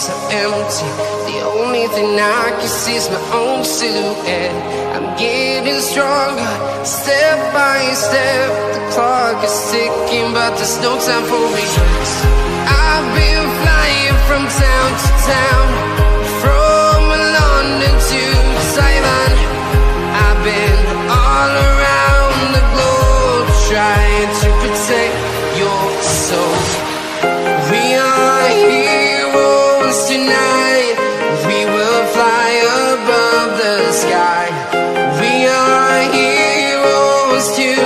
streets are empty. The only thing I can see is my own silhouette. I'm getting stronger, step by step. The clock is ticking, but there's no time for regrets. I've been flying from town to town, from London to Taiwan. I've been all around the globe, trying to protect your soul. We are heroes tonight. We will fly above the sky. We are heroes tonight.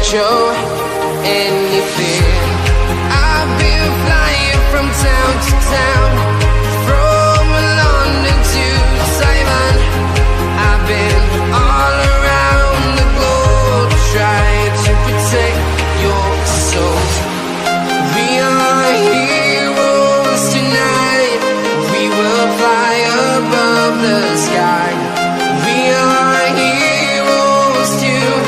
Show any fear. I've been flying from town to town, from London to Taiwan. I've been all around the globe, trying to protect your soul. We are heroes tonight. We will fly above the sky. We are heroes tonight.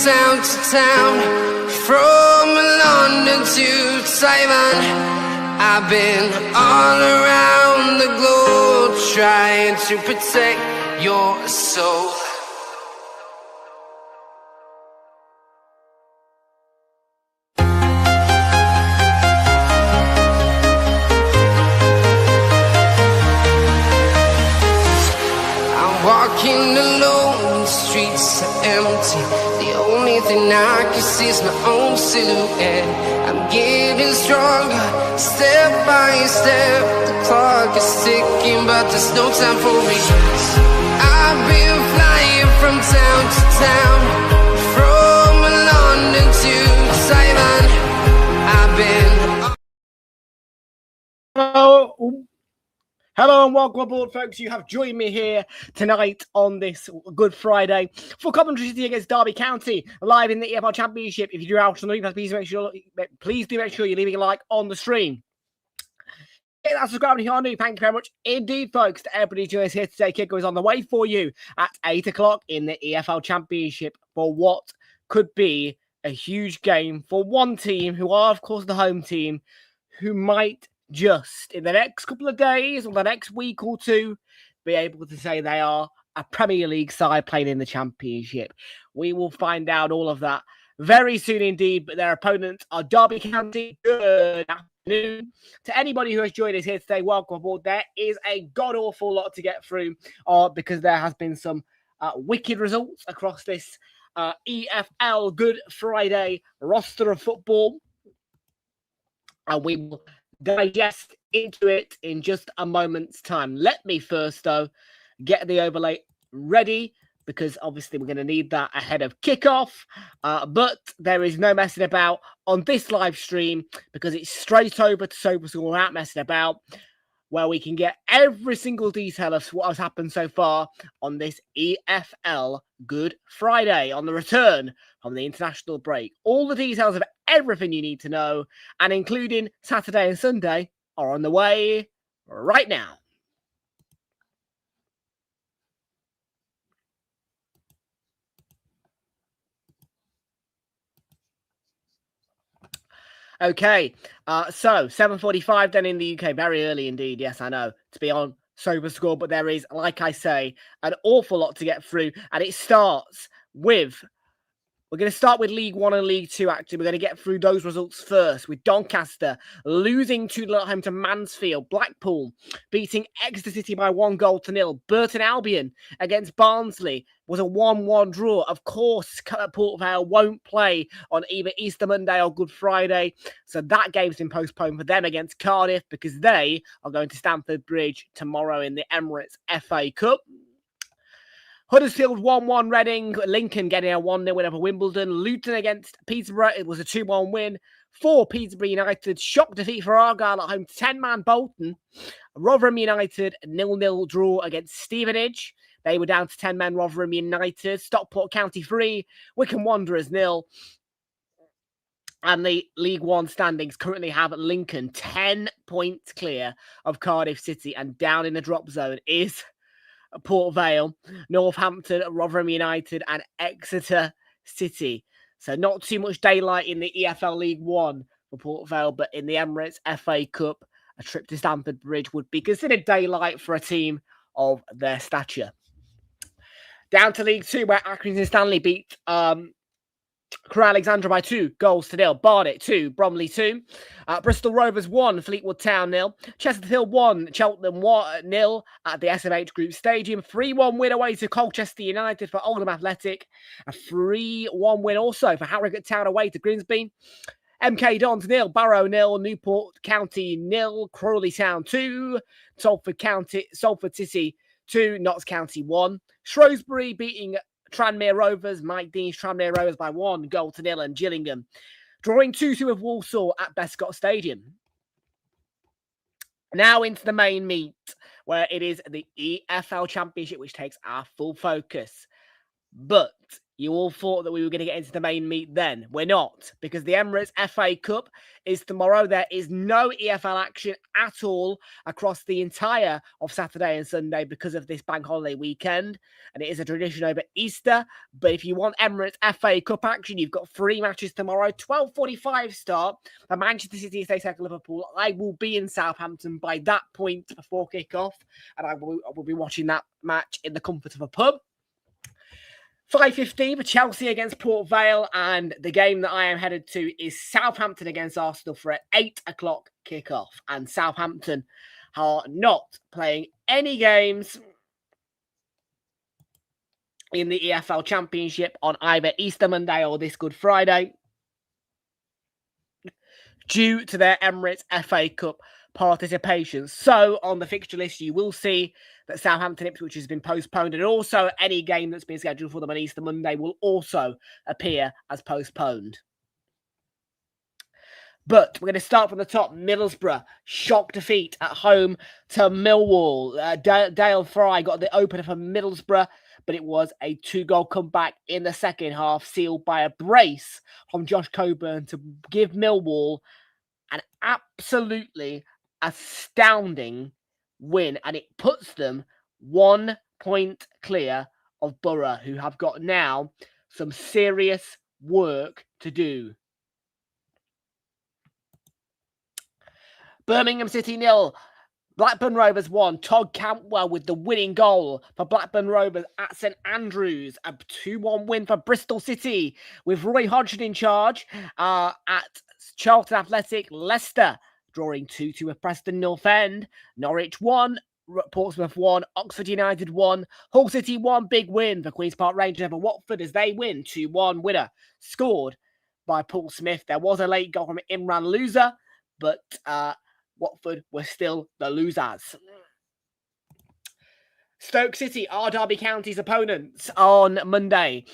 Town to town, from London to Taiwan. I've been all around the globe, trying to protect your soul. I'm walking alone, the streets are empty. The only thing I can see is my own silhouette. I'm getting stronger, step by step. The clock is ticking, but there's no time for regrets. I've been flying from town to town, from London to Taiwan. I've been... Hello and welcome aboard, folks. You have joined me here tonight on this Good Friday for Coventry City against Derby County, live in the EFL Championship. If you're out on the replay, please do make sure you're leaving a like on the stream. Hit that subscribe if you are new. Thank you very much indeed, folks, to everybody joining us here today. Kickoff is on the way for you at 8 o'clock in the EFL Championship for what could be a huge game for one team, who are, of course, the home team, who might just in the next couple of days or the next week or two be able to say they are a Premier League side playing in the Championship. We will find out all of that very soon indeed, but their opponents are Derby County. Good afternoon to anybody who has joined us here today. Welcome aboard. There is a god-awful lot to get through because there has been some wicked results across this EFL Good Friday roster of football, and we will digest into it in just a moment's time. Let me first, though, get the overlay ready because obviously we're going to need that ahead of kickoff. But there is no messing about on this live stream because it's straight over to SoberScore without messing about, where we can get every single detail of what has happened so far on this EFL Good Friday on the return from the international break. All the details of everything you need to know, and including Saturday and Sunday, are on the way right now. Okay, so 7:45 then in the UK, very early indeed. Yes, I know, to be on SoberScore, but there is, like I say, an awful lot to get through, and it starts with, we're going to start with League One and League Two, actually. We're going to get through those results first, with Doncaster losing 2-0 at home to Mansfield. Blackpool beating Exeter City by 1-0. Burton Albion against Barnsley was a 1-1 draw. Of course, Port Vale won't play on either Easter Monday or Good Friday, so that game's been postponed for them against Cardiff because they are going to Stamford Bridge tomorrow in the Emirates FA Cup. Huddersfield 1-1 Reading, Lincoln getting a 1-0 win over Wimbledon, Luton against Peterborough, it was a 2-1 win for Peterborough United, shock defeat for Argyle at home to 10-man Bolton, Rotherham United 0-0 draw against Stevenage, they were down to 10-men Rotherham United, Stockport County 3, Wycombe Wanderers 0, and the League One standings currently have Lincoln 10 points clear of Cardiff City, and down in the drop zone is Port Vale, Northampton, Rotherham United, and Exeter City. So not too much daylight in the EFL League One for Port Vale, but in the Emirates FA Cup, a trip to Stamford Bridge would be considered daylight for a team of their stature. Down to League Two, where Accrington Stanley beat Crewe Alexandra by 2-0. Barnet 2, Bromley 2. Bristol Rovers 1, Fleetwood Town 0. Chesterfield 1, Cheltenham 0 at the SMH Group Stadium. 3-1 win away to Colchester United for Oldham Athletic. A 3-1 win also for Harrogate Town away to Grimsby. MK Dons 0, Barrow 0, Newport County 0, Crawley Town 2, Salford City 2, Notts County 1. Shrewsbury beating Tranmere Rovers, Mike Dean's Tranmere Rovers by 1-0, and Gillingham drawing 2-2 with Walsall at Bescott Stadium. Now into the main meet, where it is the EFL Championship, which takes our full focus. But you all thought that we were going to get into the main meet then. We're not, because the Emirates FA Cup is tomorrow. There is no EFL action at all across the entire of Saturday and Sunday because of this bank holiday weekend. And it is a tradition over Easter. But if you want Emirates FA Cup action, you've got 3 matches tomorrow. 12:45 start for Manchester City to take Liverpool. I will be in Southampton by that point before kickoff. And I will be watching that match in the comfort of a pub. 5:15 for Chelsea against Port Vale, and the game that I am headed to is Southampton against Arsenal for an 8 o'clock kickoff. And Southampton are not playing any games in the EFL Championship on either Easter Monday or this Good Friday due to their Emirates FA Cup participation. So on the fixture list, you will see that Southampton Ipswich has been postponed, and also any game that's been scheduled for them on Easter Monday will also appear as postponed. But we're going to start from the top. Middlesbrough, shock defeat at home to Millwall. Dale Fry got the opener for Middlesbrough, but it was a 2-goal comeback in the second half, sealed by a brace from Josh Coburn to give Millwall an absolutely astounding win, and it puts them 1 point clear of Borough, who have got now some serious work to do. Birmingham City 0, Blackburn Rovers 1. Todd Cantwell with the winning goal for Blackburn Rovers at St Andrews. A 2-1 win for Bristol City with Roy Hodgson in charge at Charlton Athletic. Leicester drawing 2-2 with Preston North End. Norwich 1, Portsmouth 1, Oxford United 1, Hull City 1. Big win for Queen's Park Rangers over Watford as they win 2-1. Winner scored by Paul Smith. There was a late goal from Imran Loser, but Watford were still the losers. Stoke City are Derby County's opponents on Monday,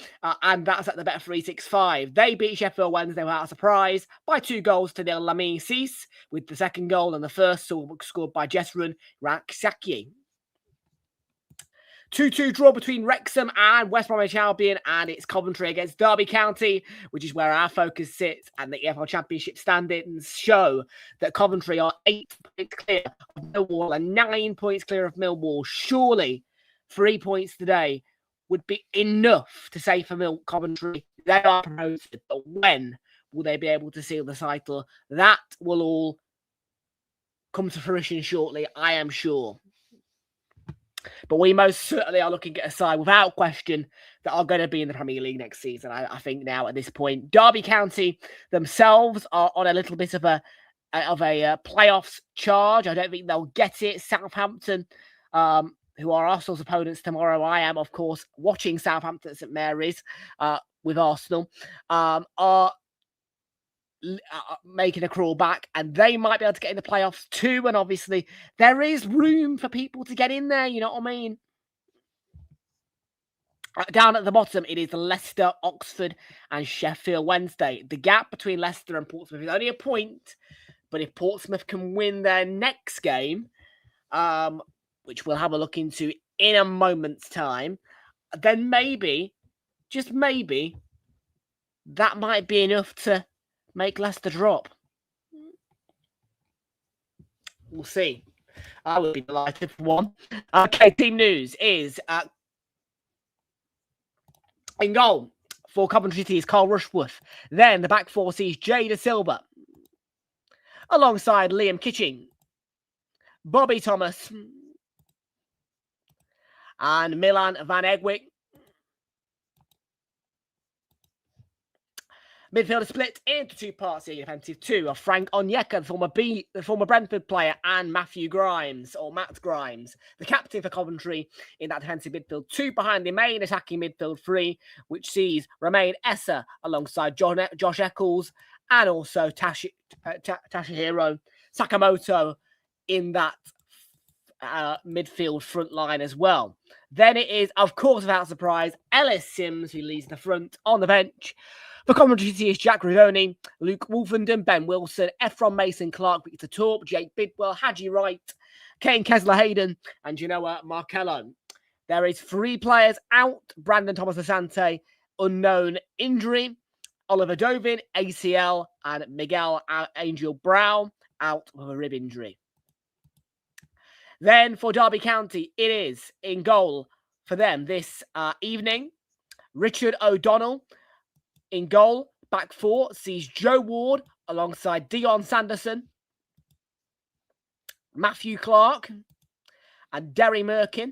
and that's at the Bet 365. They beat Sheffield Wednesday without a surprise by 2-0 to nil. Lamine Cease with the second goal, and the first scored by Jesrun Raksaki. 2-2 draw between Wrexham and West Bromwich Albion, and it's Coventry against Derby County, which is where our focus sits. And the EFL Championship standings show that Coventry are 8 points clear of Millwall and 9 points clear of Millwall. Surely 3 points today would be enough to say for Coventry they are promoted. But when will they be able to seal the title? That will all come to fruition shortly, I am sure. But we most certainly are looking at a side, without question, that are going to be in the Premier League next season, I think now at this point. Derby County themselves are on a little bit of a playoffs charge. I don't think they'll get it. Southampton, who are Arsenal's opponents tomorrow, I am, of course, watching Southampton at St Mary's with Arsenal, are making a crawl back, and they might be able to get in the playoffs too. And obviously there is room for people to get in there, you know what I mean? Down at the bottom, it is Leicester, Oxford and Sheffield Wednesday. The gap between Leicester and Portsmouth is only a point, but if Portsmouth can win their next game, which we'll have a look into in a moment's time, then maybe, just maybe, that might be enough to make Leicester drop. We'll see. I would be delighted for one. Okay, team news is in goal for Coventry City is Carl Rushworth. Then the back four sees Jay De Silva alongside Liam Kitching, Bobby Thomas and Milan Van Egwick. Midfield is split into two parts. The offensive two are Frank Onyeka, the former Brentford player, and Matthew Grimes, or Matt Grimes, the captain for Coventry in that defensive midfield. Two behind the main attacking midfield three, which sees Romain Essa alongside Josh Eccles and also Tashihiro Sakamoto in that midfield front line as well. Then it is, of course, without surprise, Ellis Sims who leads the front. On the bench for Coventry City is Jack Rivoni, Luke Wolfenden, Ben Wilson, Ephron Mason Clark, Victor Torp, Jake Bidwell, Haji Wright, Kane Kessler-Hayden, and Genoa Markello. There is 3 players out. Brandon Thomas Asante, unknown injury. Oliver Dovin, ACL, and Miguel Angel Brown out with a rib injury. Then for Derby County, it is in goal for them this evening. Richard O'Donnell in goal. Back four sees Joe Ward alongside Dion Sanderson, Matthew Clark, and Derry Merkin.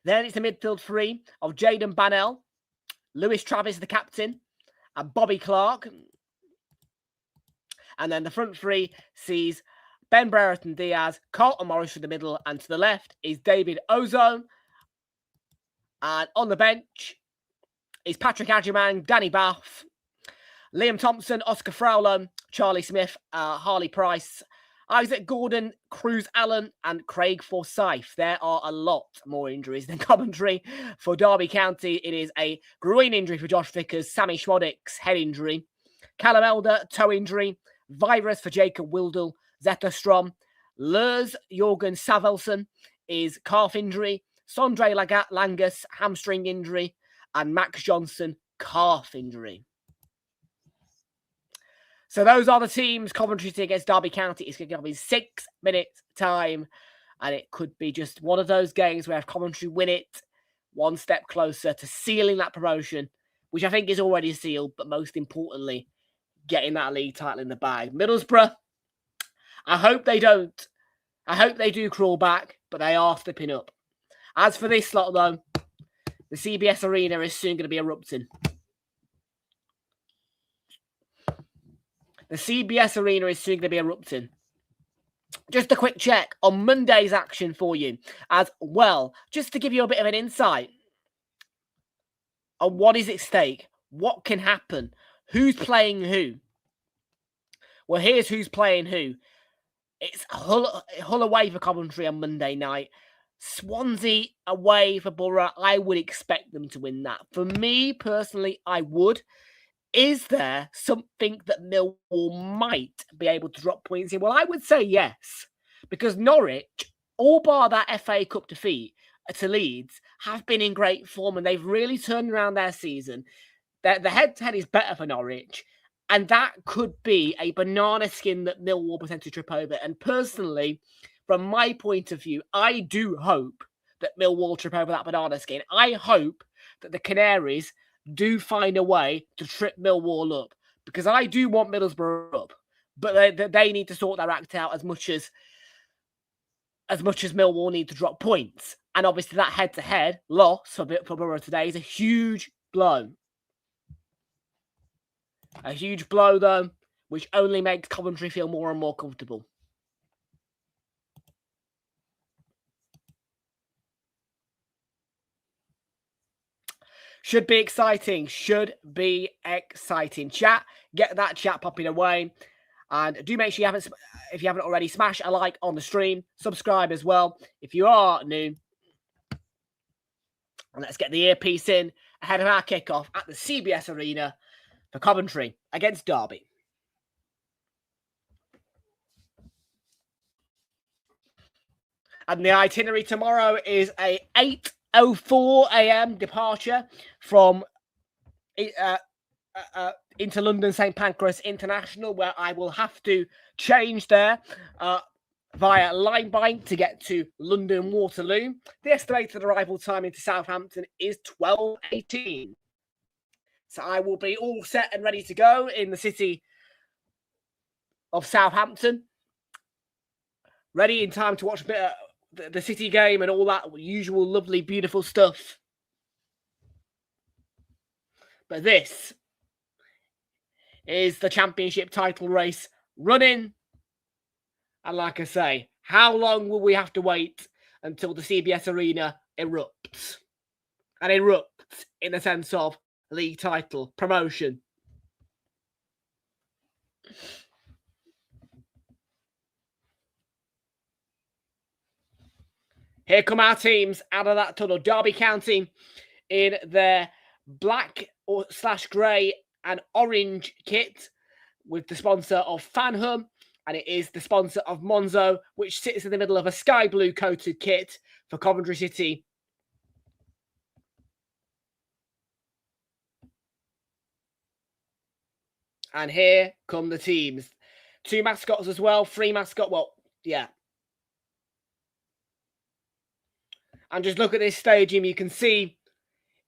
Then it's the midfield three of Jayden Bannell, Lewis Travis, the captain, and Bobby Clark. And then the front three sees Ben Brereton Diaz, Carlton Morris in the middle, and to the left is David Ozone. And on the bench is Patrick Adjiman, Danny Bath, Liam Thompson, Oscar Fraulo, Charlie Smith, Harley Price, Isaac Gordon, Cruz Allen, and Craig Forsyth. There are a lot more injuries than Coventry. For Derby County, it is a groin injury for Josh Vickers, Sammy Schmodix, head injury, Callum Elder, toe injury, virus for Jacob Wildel, Zetterstrom, Lurs Jorgen Savelson is calf injury, Sondre Langus, hamstring injury, and Max Johnson, calf injury. So those are the teams. Coventry City against Derby County is going to be 6 minutes time. And it could be just one of those games where if Coventry win it, one step closer to sealing that promotion, which I think is already sealed, but most importantly, getting that league title in the bag. Middlesbrough, I hope they don't. I hope they do crawl back, but they are slipping up. As for this lot, though, the CBS Arena is soon going to be erupting. The CBS Arena is soon going to be erupting. Just a quick check on Monday's action for you as well, just to give you a bit of an insight on what is at stake, what can happen, who's playing who. Well, here's who's playing who. It's Hull away for Coventry on Monday night. Swansea away for Borough, I would expect them to win that. For me personally, I would. Is there something that Millwall might be able to drop points in? Well, I would say yes, because Norwich, all bar that FA Cup defeat to Leeds, have been in great form and they've really turned around their season. The head-to-head is better for Norwich, and that could be a banana skin that Millwall potentially trip over. And personally, from my point of view, I do hope that Millwall trip over that banana skin. I hope that the Canaries do find a way to trip Millwall up, because I do want Middlesbrough up, but they need to sort their act out as much as Millwall need to drop points. And obviously that head-to-head loss for Borough today is a huge blow. A huge blow, though, which only makes Coventry feel more and more comfortable. Should be exciting. Should be exciting. Chat, get that chat popping away. And do make sure if you haven't already, smash a like on the stream. Subscribe as well if you are new. And let's get the earpiece in ahead of our kickoff at the CBS Arena for Coventry against Derby. And the itinerary tomorrow is a 8:04 a.m. departure from into London St Pancras International, where I will have to change there via Limebank to get to London Waterloo. The estimated arrival time into Southampton is 12:18. So I will be all set and ready to go in the city of Southampton. Ready in time to watch a bit of the City game and all that usual lovely, beautiful stuff. But this is the Championship title race running. And like I say, how long will we have to wait until the CBS Arena erupts? And erupts in the sense of league title, promotion. Here come our teams out of that tunnel. Derby County in their black / grey and orange kit with the sponsor of Fanham, and it is the sponsor of Monzo, which sits in the middle of a sky blue coated kit for Coventry City. And here come the teams. 2 mascots as well, 3 mascot. Well, yeah. And just look at this stadium. You can see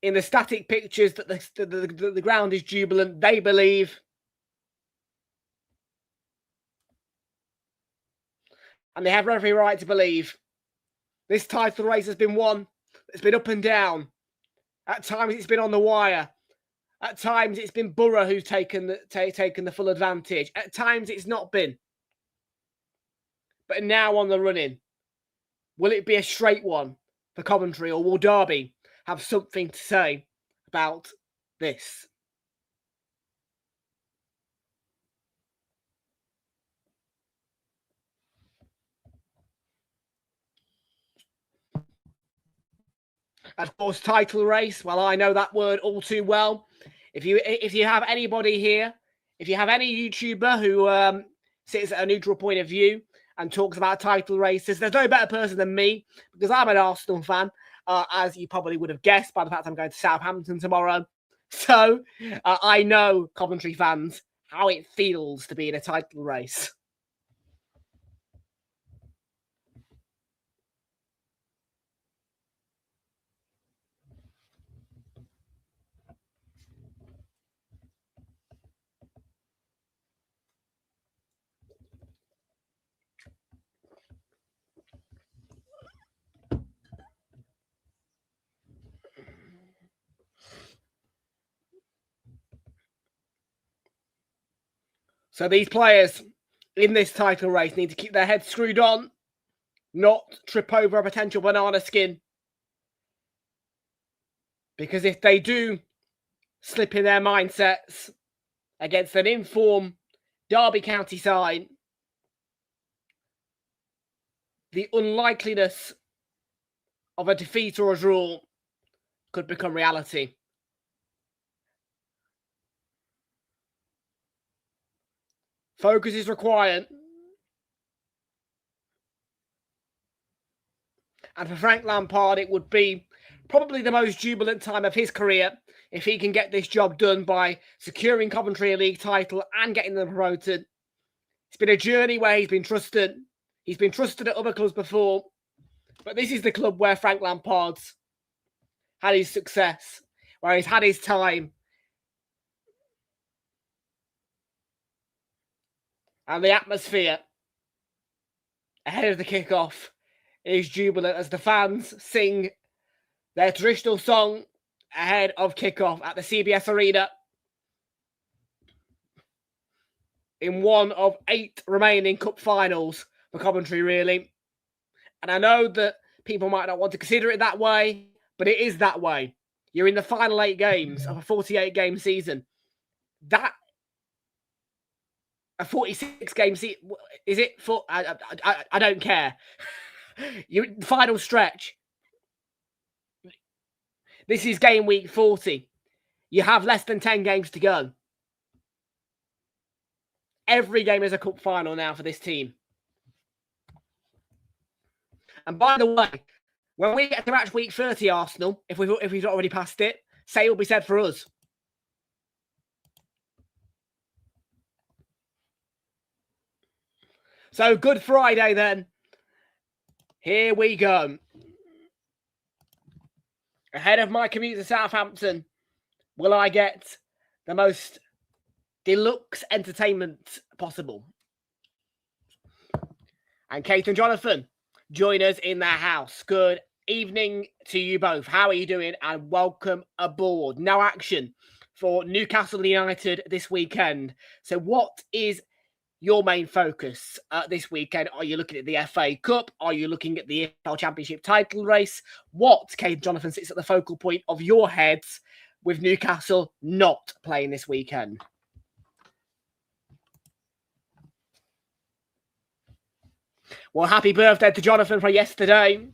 in the static pictures that the ground is jubilant. They believe. And they have every right to believe. This title race has been won. It's been up and down. At times it's been on the wire. At times it's been Borough who's taken the full advantage. At times it's not been. But now on the run-in. Will it be a straight one for Coventry, or will Derby have something to say about this? Of course, title race. Well, I know that word all too well. If you have anybody here, if you have any YouTuber who sits at a neutral point of view and talks about title races, there's no better person than me, because I'm an Arsenal fan, as you probably would have guessed by the fact I'm going to Southampton tomorrow. So I know, Coventry fans, how it feels to be in a title race. So these players in this title race need to keep their heads screwed on, not trip over a potential banana skin. Because if they do slip in their mindsets against an informed Derby County side, the unlikeliness of a defeat or a draw could become reality. Focus is required. And for Frank Lampard, it would be probably the most jubilant time of his career if he can get this job done by securing Coventry a league title and getting them promoted. It's been a journey where he's been trusted. He's been trusted at other clubs before. But this is the club where Frank Lampard's had his success, where he's had his time. And the atmosphere ahead of the kickoff is jubilant as the fans sing their traditional song ahead of kickoff at the CBS Arena in one of 8 remaining cup finals for Coventry, really. And I know that people might not want to consider it that way, but it is that way. You're in the final 8 games of a 48-game season. That a 46-game season, is it? I don't care. Your final stretch. This is game week 40. You have less than 10 games to go. Every game is a cup final now for this team. And by the way, when we get to match week 30, Arsenal, if we've already passed it, say will be said for us. So Good Friday then. Here we go. Ahead of my commute to Southampton, will I get the most deluxe entertainment possible? And Kate and Jonathan join us in their house. Good evening to you both. How are you doing? And welcome aboard. No action for Newcastle United this weekend. So what is your main focus this weekend? Are you looking at the FA Cup? Are you looking at the EFL Championship title race? What, Kate and Jonathan, sits at the focal point of your heads with Newcastle not playing this weekend? Well, happy birthday to Jonathan for yesterday.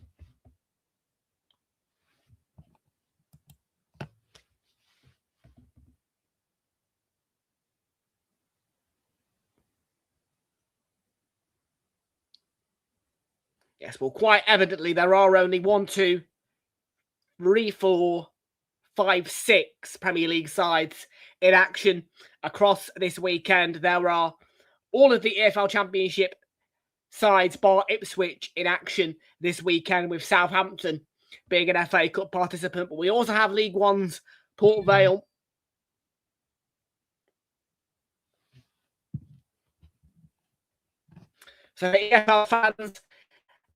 Yes, well, quite evidently, there are only 1, 2, 3, 4, 5, 6 Premier League sides in action across this weekend. There are all of the EFL Championship sides, bar Ipswich, in action this weekend, with Southampton being an FA Cup participant. But we also have League One's Port Vale. So EFL fans,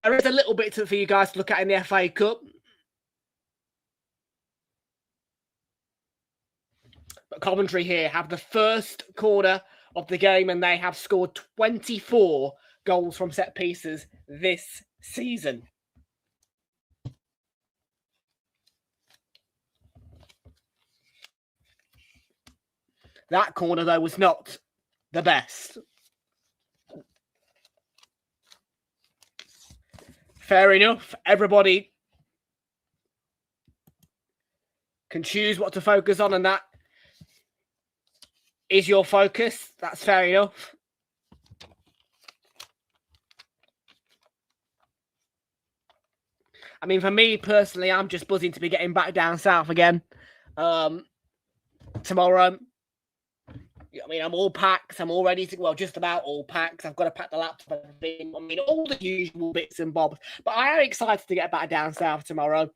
there is a little bit for you guys to look at in the FA Cup. But Coventry here have the first corner of the game, and they have scored 24 goals from set pieces this season. That corner, though, was not the best. Fair enough. Everybody can choose what to focus on, and that is your focus. That's fair enough. I mean, for me personally, I'm just buzzing to be getting back down south again tomorrow. I mean, I'm all packed. I'm all ready to, well, just about all packed. I've got to pack the laptop and everything. I mean, all the usual bits and bobs. But I am excited to get back down south tomorrow.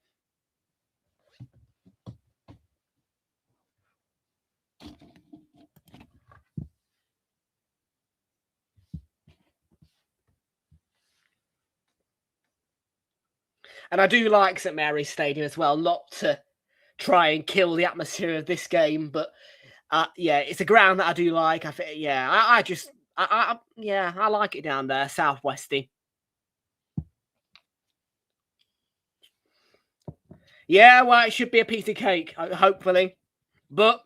And I do like St Mary's Stadium as well. Not to try and kill the atmosphere of this game, but yeah, it's a ground that I do like. I think, yeah, I like it down there, southwesty. Yeah, well, it should be a piece of cake, hopefully. But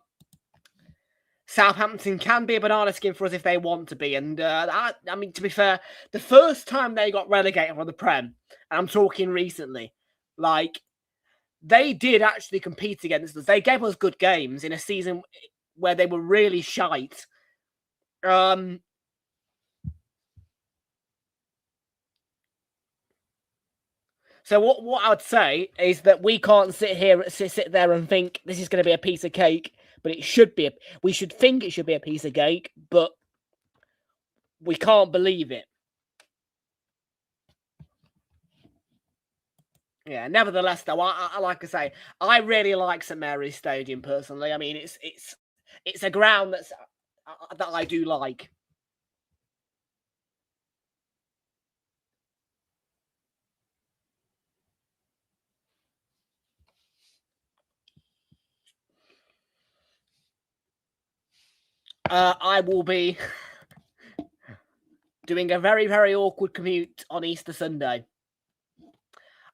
Southampton can be a banana skin for us if they want to be. And I mean, to be fair, the first time they got relegated from the Prem, and I'm talking recently, Like, they did actually compete against us. They gave us good games in a season where they were really shite. So what I would say is that we can't sit there and think this is going to be a piece of cake, but it should be. We should think it should be a piece of cake, but we can't believe it. Yeah. Nevertheless, though, I like I say, I really like St Mary's Stadium personally. I mean, it's a ground that I do like. I will be doing a very, very awkward commute on Easter Sunday.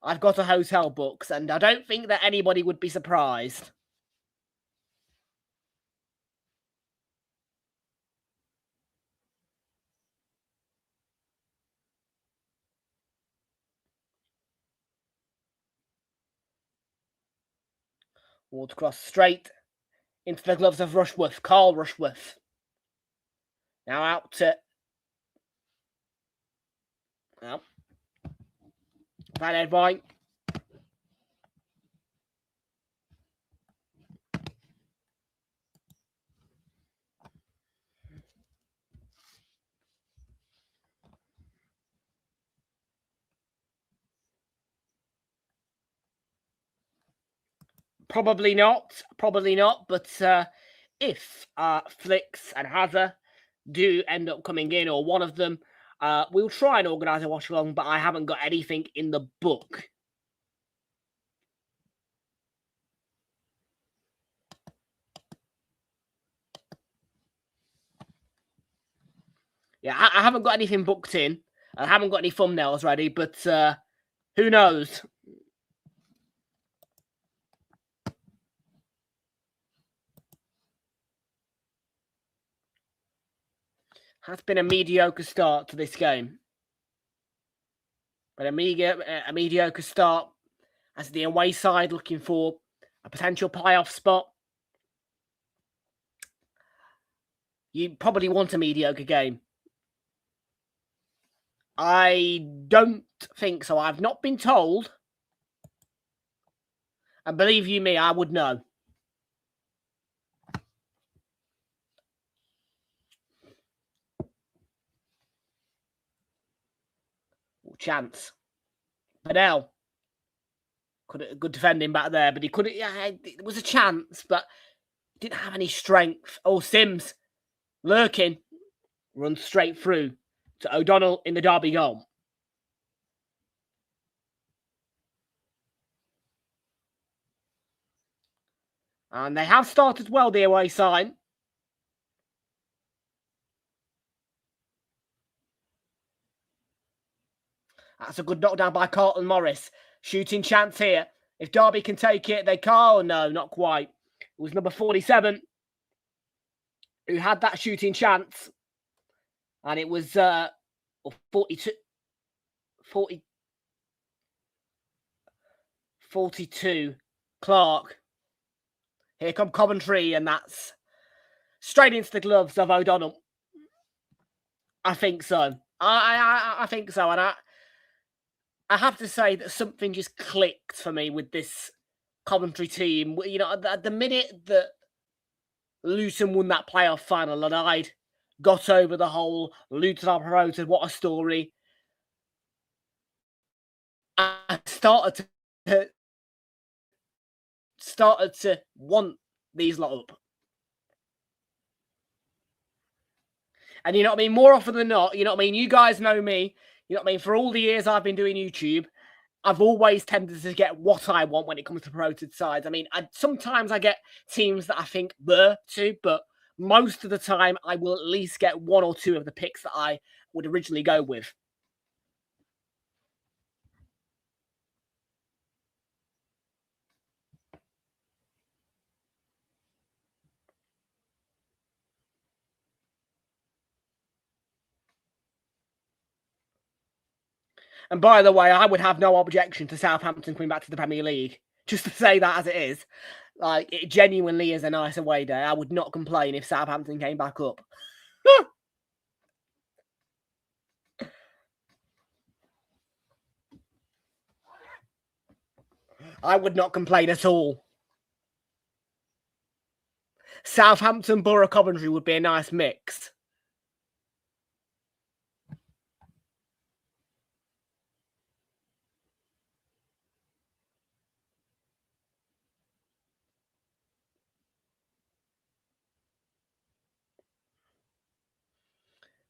I've got a hotel booked, and I don't think that anybody would be surprised. Ward cross straight into the gloves of Rushworth, Carl Rushworth. Now out to Van Edwine. Probably not. But if Flicks and Hazard do end up coming in, or one of them, we'll try and organise a watch along, but I haven't got anything in the book. Yeah, I haven't got anything booked in. I haven't got any thumbnails ready, but who knows? Has been a mediocre start to this game. But a mediocre start as the away side looking for a potential playoff spot. You probably want a mediocre game. I don't think so. I've not been told. And believe you me, I would know. Chance. Badell. Good defending back there, but he couldn't. Yeah, it was a chance, but didn't have any strength. Oh, Sims. Lurking. Runs straight through to O'Donnell in the Derby goal. And they have started well, the away side. That's a good knockdown by Carlton Morris. Shooting chance here. If Derby can take it, they can't. Oh, no, not quite. It was number 47 who had that shooting chance. And it was 42 Clark. Here come Coventry, and that's straight into the gloves of O'Donnell. I think so. I think so. And I have to say that something just clicked for me with this Coventry team. You know, at the minute that Luton won that playoff final and I'd got over the whole Luton are promoted, what a story, I started to want these lot up. And you know what I mean? More often than not, you know what I mean? You guys know me. You know what I mean? For all the years I've been doing YouTube, I've always tended to get what I want when it comes to promoted sides. I mean, sometimes I get teams that I think were to, but most of the time I will at least get one or two of the picks that I would originally go with. And by the way, I would have no objection to Southampton coming back to the Premier League. Just to say that as it is. Like, it genuinely is a nice away day. I would not complain if Southampton came back up. I would not complain at all. Southampton, Borough, Coventry would be a nice mix.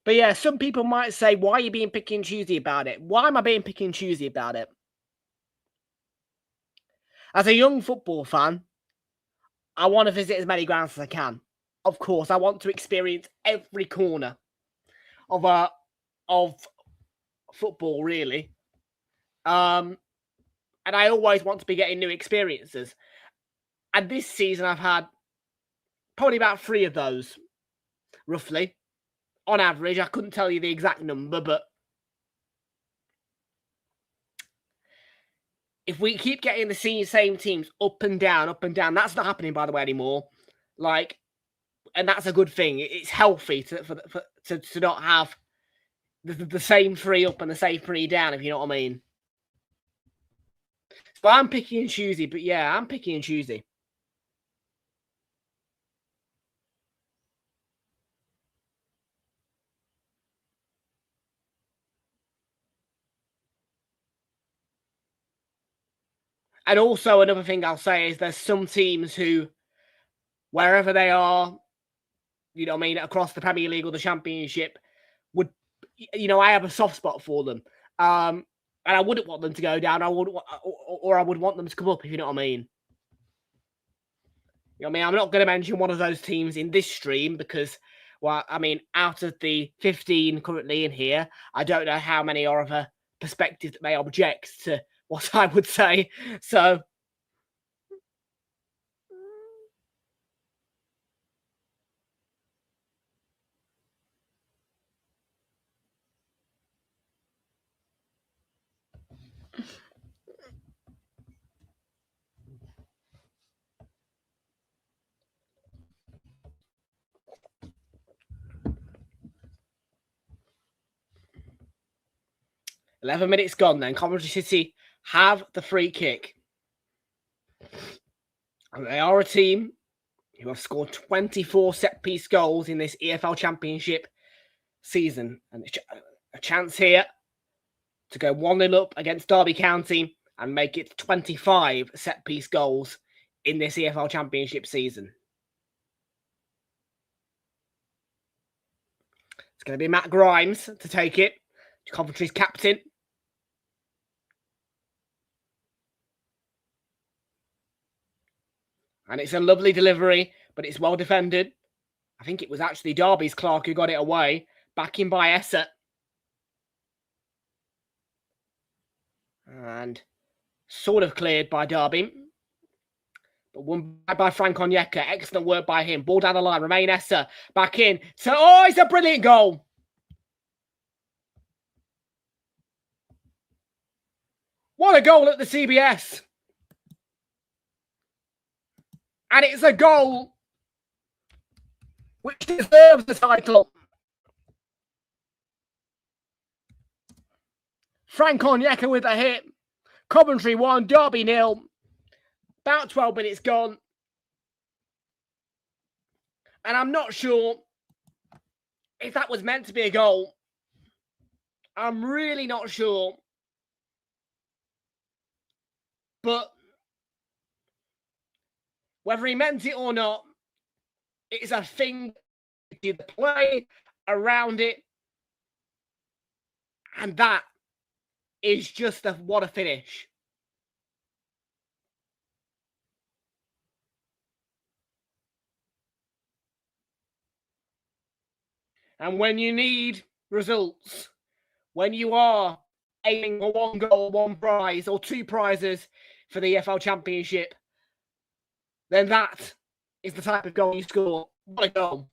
But yeah, some people might say, why are you being picky and choosy about it? Why am I being picky and choosy about it? As a young football fan, I want to visit as many grounds as I can. Of course, I want to experience every corner of football, really. And I always want to be getting new experiences. And this season, I've had probably about 3 of those, roughly. On average, I couldn't tell you the exact number, but if we keep getting the same teams up and down, that's not happening, by the way, anymore. Like, and that's a good thing. It's healthy to not have the same 3 up and the same 3 down, if you know what I mean. So I'm picky and choosy, but yeah, I'm picky and choosy. And also another thing I'll say is there's some teams who, wherever they are, you know what I mean, across the Premier League or the Championship, would, you know, I have a soft spot for them. And I wouldn't want them to go down. I would want them to come up, if you know what I mean. You know what I mean? I'm not going to mention one of those teams in this stream because, well, I mean, out of the 15 currently in here, I don't know how many are of a perspective that may object to what I would say. So, $11 minutes gone then. Coventry City have the free kick. And they are a team who have scored 24 set-piece goals in this EFL Championship season. And a chance here to go 1-0 up against Derby County and make it 25 set-piece goals in this EFL Championship season. It's going to be Matt Grimes to take it, Coventry's captain. And it's a lovely delivery, but it's well defended. I think it was actually Derby's Clark who got it away. Back in by Essa. And sort of cleared by Derby. But won by Frank Onyeka. Excellent work by him. Ball down the line. Romain Essa back in. So, oh, it's a brilliant goal. What a goal at the CBS. And it's a goal which deserves the title. Frank Onyeka with a hit. Coventry 1, Derby 0. About 12 minutes gone. And I'm not sure if that was meant to be a goal. I'm really not sure. But whether he meant it or not, it's a thing. The play around it. And that is just what a finish. And when you need results, when you are aiming for 1 goal, 1 prize, or 2 prizes for the EFL Championship, then that is the type of goal you score. What a goal.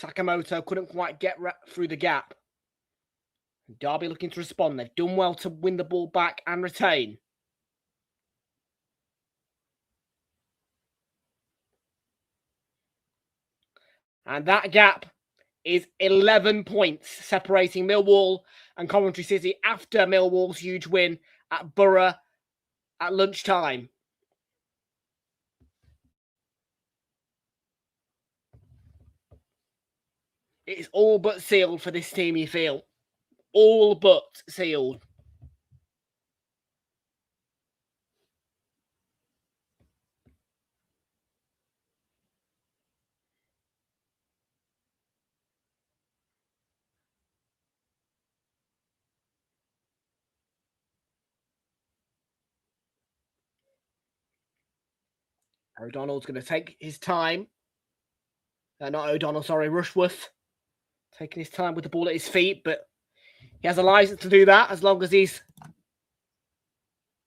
Sakamoto couldn't quite get through the gap. Derby looking to respond. They've done well to win the ball back and retain. And that gap is 11 points separating Millwall and Coventry City after Millwall's huge win at Borough at lunchtime. It is all but sealed for this team, you feel. All but sealed. O'Donnell's going to take his time. Not O'Donnell, sorry, Rushworth. Taking his time with the ball at his feet, but he has a license to do that as long as he's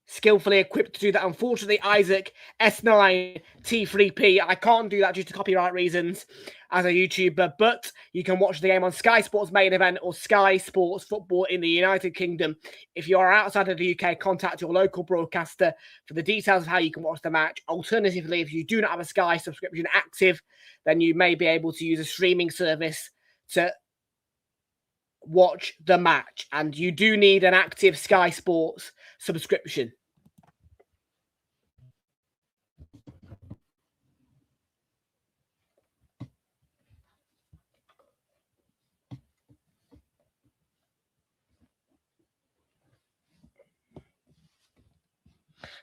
skillfully equipped to do that. Unfortunately, Isaac S9 T3P, I can't do that due to copyright reasons as a YouTuber, but you can watch the game on Sky Sports Main Event or Sky Sports Football in the United Kingdom. If you are outside of the UK, contact your local broadcaster for the details of how you can watch the match. Alternatively, if you do not have a Sky subscription active, then you may be able to use a streaming service to watch the match, and you do need an active Sky Sports subscription.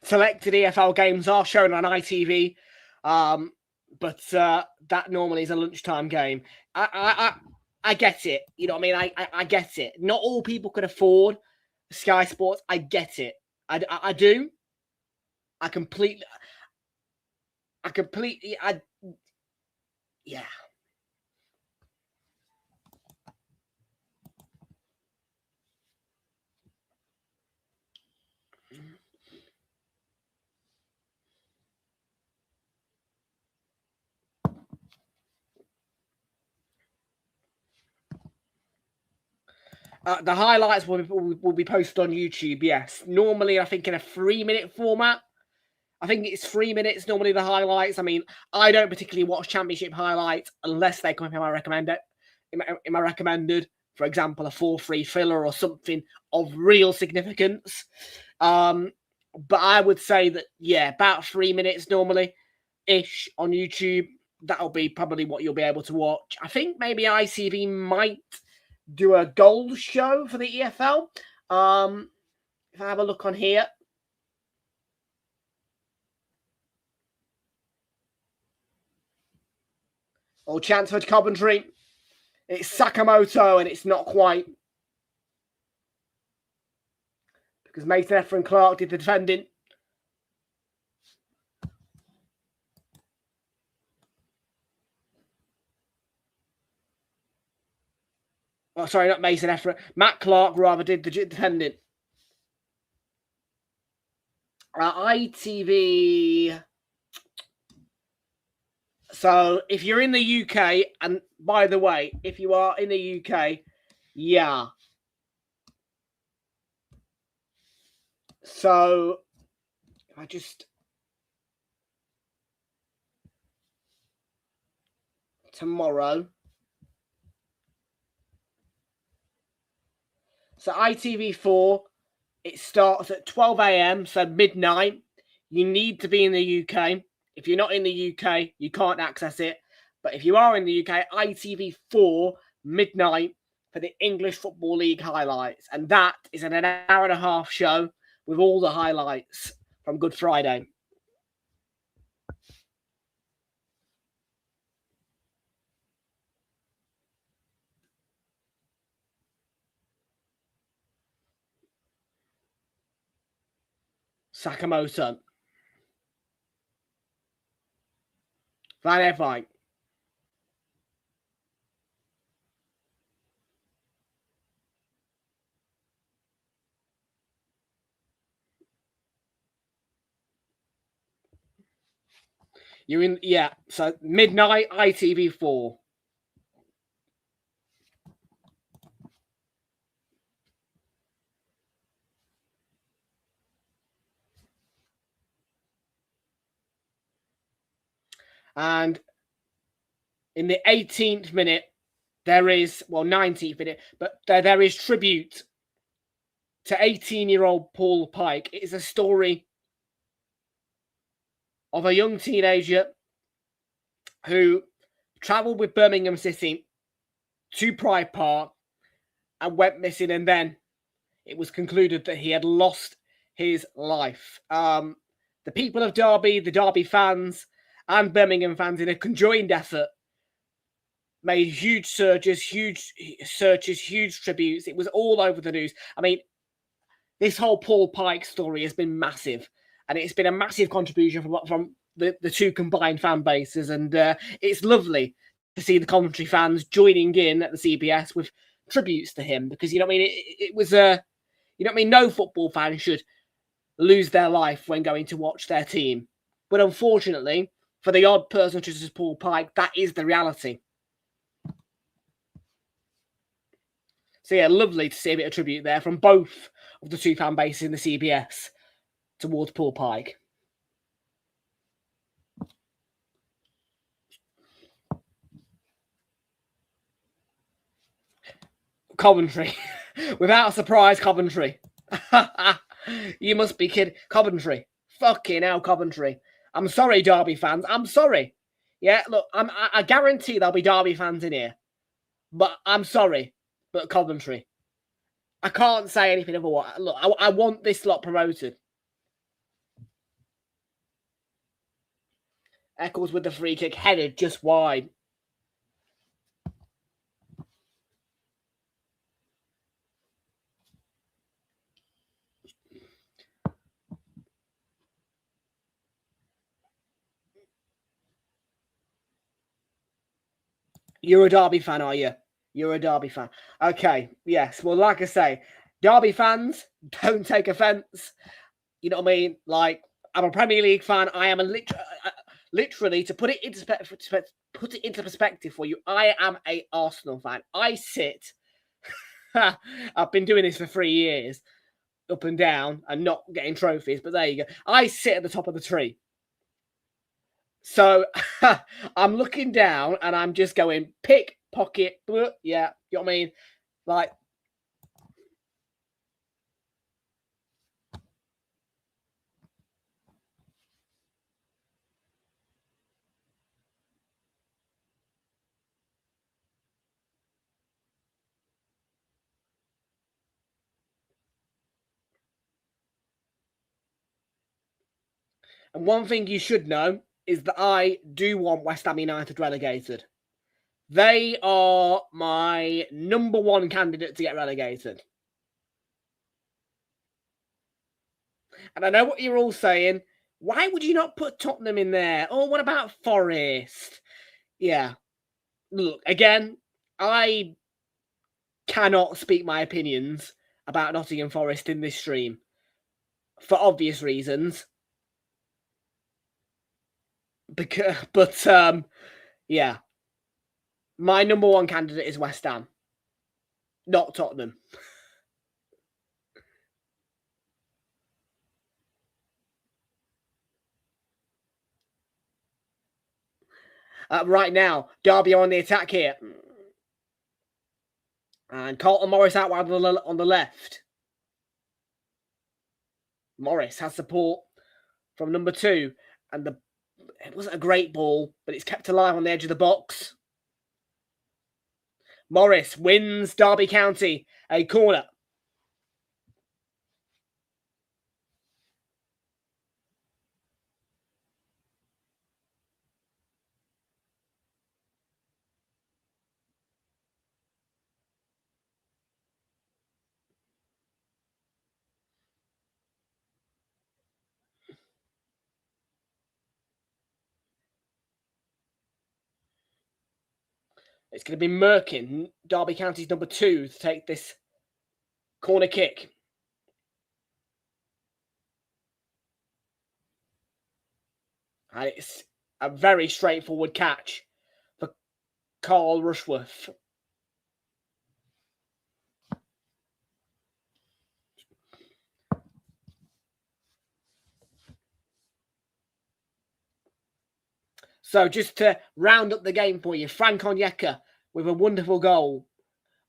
Selected EFL games are shown on ITV, but that normally is a lunchtime game. I get it. You know what I mean? I get it. Not all people can afford Sky Sports. I get it. I do. I completely. Yeah. The highlights will be posted on YouTube, yes. Normally, I think in a 3-minute format. I think it's 3 minutes, normally the highlights. I mean, I don't particularly watch Championship highlights unless they come up in my recommended. For example, a 4-3 filler or something of real significance. But I would say that, yeah, about 3 minutes normally-ish on YouTube. That'll be probably what you'll be able to watch. I think maybe ITV might do a gold show for the EFL. If I have a look on here. Or Chancellor Coventry. It's Sakamoto, and it's not quite. Because Mason Ephron Clark did the defending. Oh, sorry, not Mason Ephron. Matt Clark, rather, did the defending. ITV. So, if you're in the UK, and by the way, if you are in the UK, yeah. So, I just... Tomorrow. So, ITV4, it starts at 12 a.m, so midnight. You need to be in the UK. If you're not in the UK, you can't access it. But if you are in the UK, ITV4, midnight, for the English Football League highlights. And that is an hour and a half show with all the highlights from Good Friday. Sakamoto. Van Evijk. You're in, yeah. So midnight, ITV4. And in the 18th minute, there is, 19th minute, but there is tribute to 18-year-old Paul Pike. It is a story of a young teenager who travelled with Birmingham City to Pride Park and went missing, and then it was concluded that he had lost his life. The people of Derby, the Derby fans, and Birmingham fans, in a conjoined effort, made huge searches, huge tributes. It was all over the news. I mean, this whole Paul Pike story has been massive, and it's been a massive contribution from the two combined fan bases, and it's lovely to see the Coventry fans joining in at the CBS with tributes to him, because, you know what I mean, it was you know what I mean, no football fan should lose their life when going to watch their team, but unfortunately for the odd person such as Paul Pike, that is the reality. So yeah, lovely to see a bit of tribute there from both of the two fan bases in the CBS towards Paul Pike. Coventry. Without a surprise, Coventry. You must be kidding. Coventry. Fucking hell, Coventry. I'm sorry, Derby fans. I'm sorry. Yeah, look, I guarantee there'll be Derby fans in here. But I'm sorry. But Coventry. I can't say anything otherwise. Look, I want this lot promoted. Eccles with the free kick, headed just wide. You're a Derby fan, are you? You're a Derby fan. Okay, yes. Well, like I say, Derby fans, don't take offence. You know what I mean? Like, I'm a Premier League fan. I am literally, to put it into perspective for you, I am a Arsenal fan. I sit. I've been doing this for 3 years, up and down, and not getting trophies. But there you go. I sit at the top of the tree. So I'm looking down and I'm just going pickpocket. Yeah, you know what I mean? Like, and one thing you should know is that I do want West Ham United relegated. They are my number one candidate to get relegated. And I know what you're all saying. Why would you not put Tottenham in there? Oh, what about Forest? Yeah. Look, again, I cannot speak my opinions about Nottingham Forest in this stream for obvious reasons. But yeah. My number one candidate is West Ham, not Tottenham. Right now, Derby are on the attack here. And Carlton Morris out wide on the left. Morris has support from number 2. And it wasn't a great ball, but it's kept alive on the edge of the box. Morris wins Derby County a corner. It's going to be Merkin, Derby County's number 2, to take this corner kick. And it's a very straightforward catch for Carl Rushworth. So just to round up the game for you, Frank Onyeka with a wonderful goal,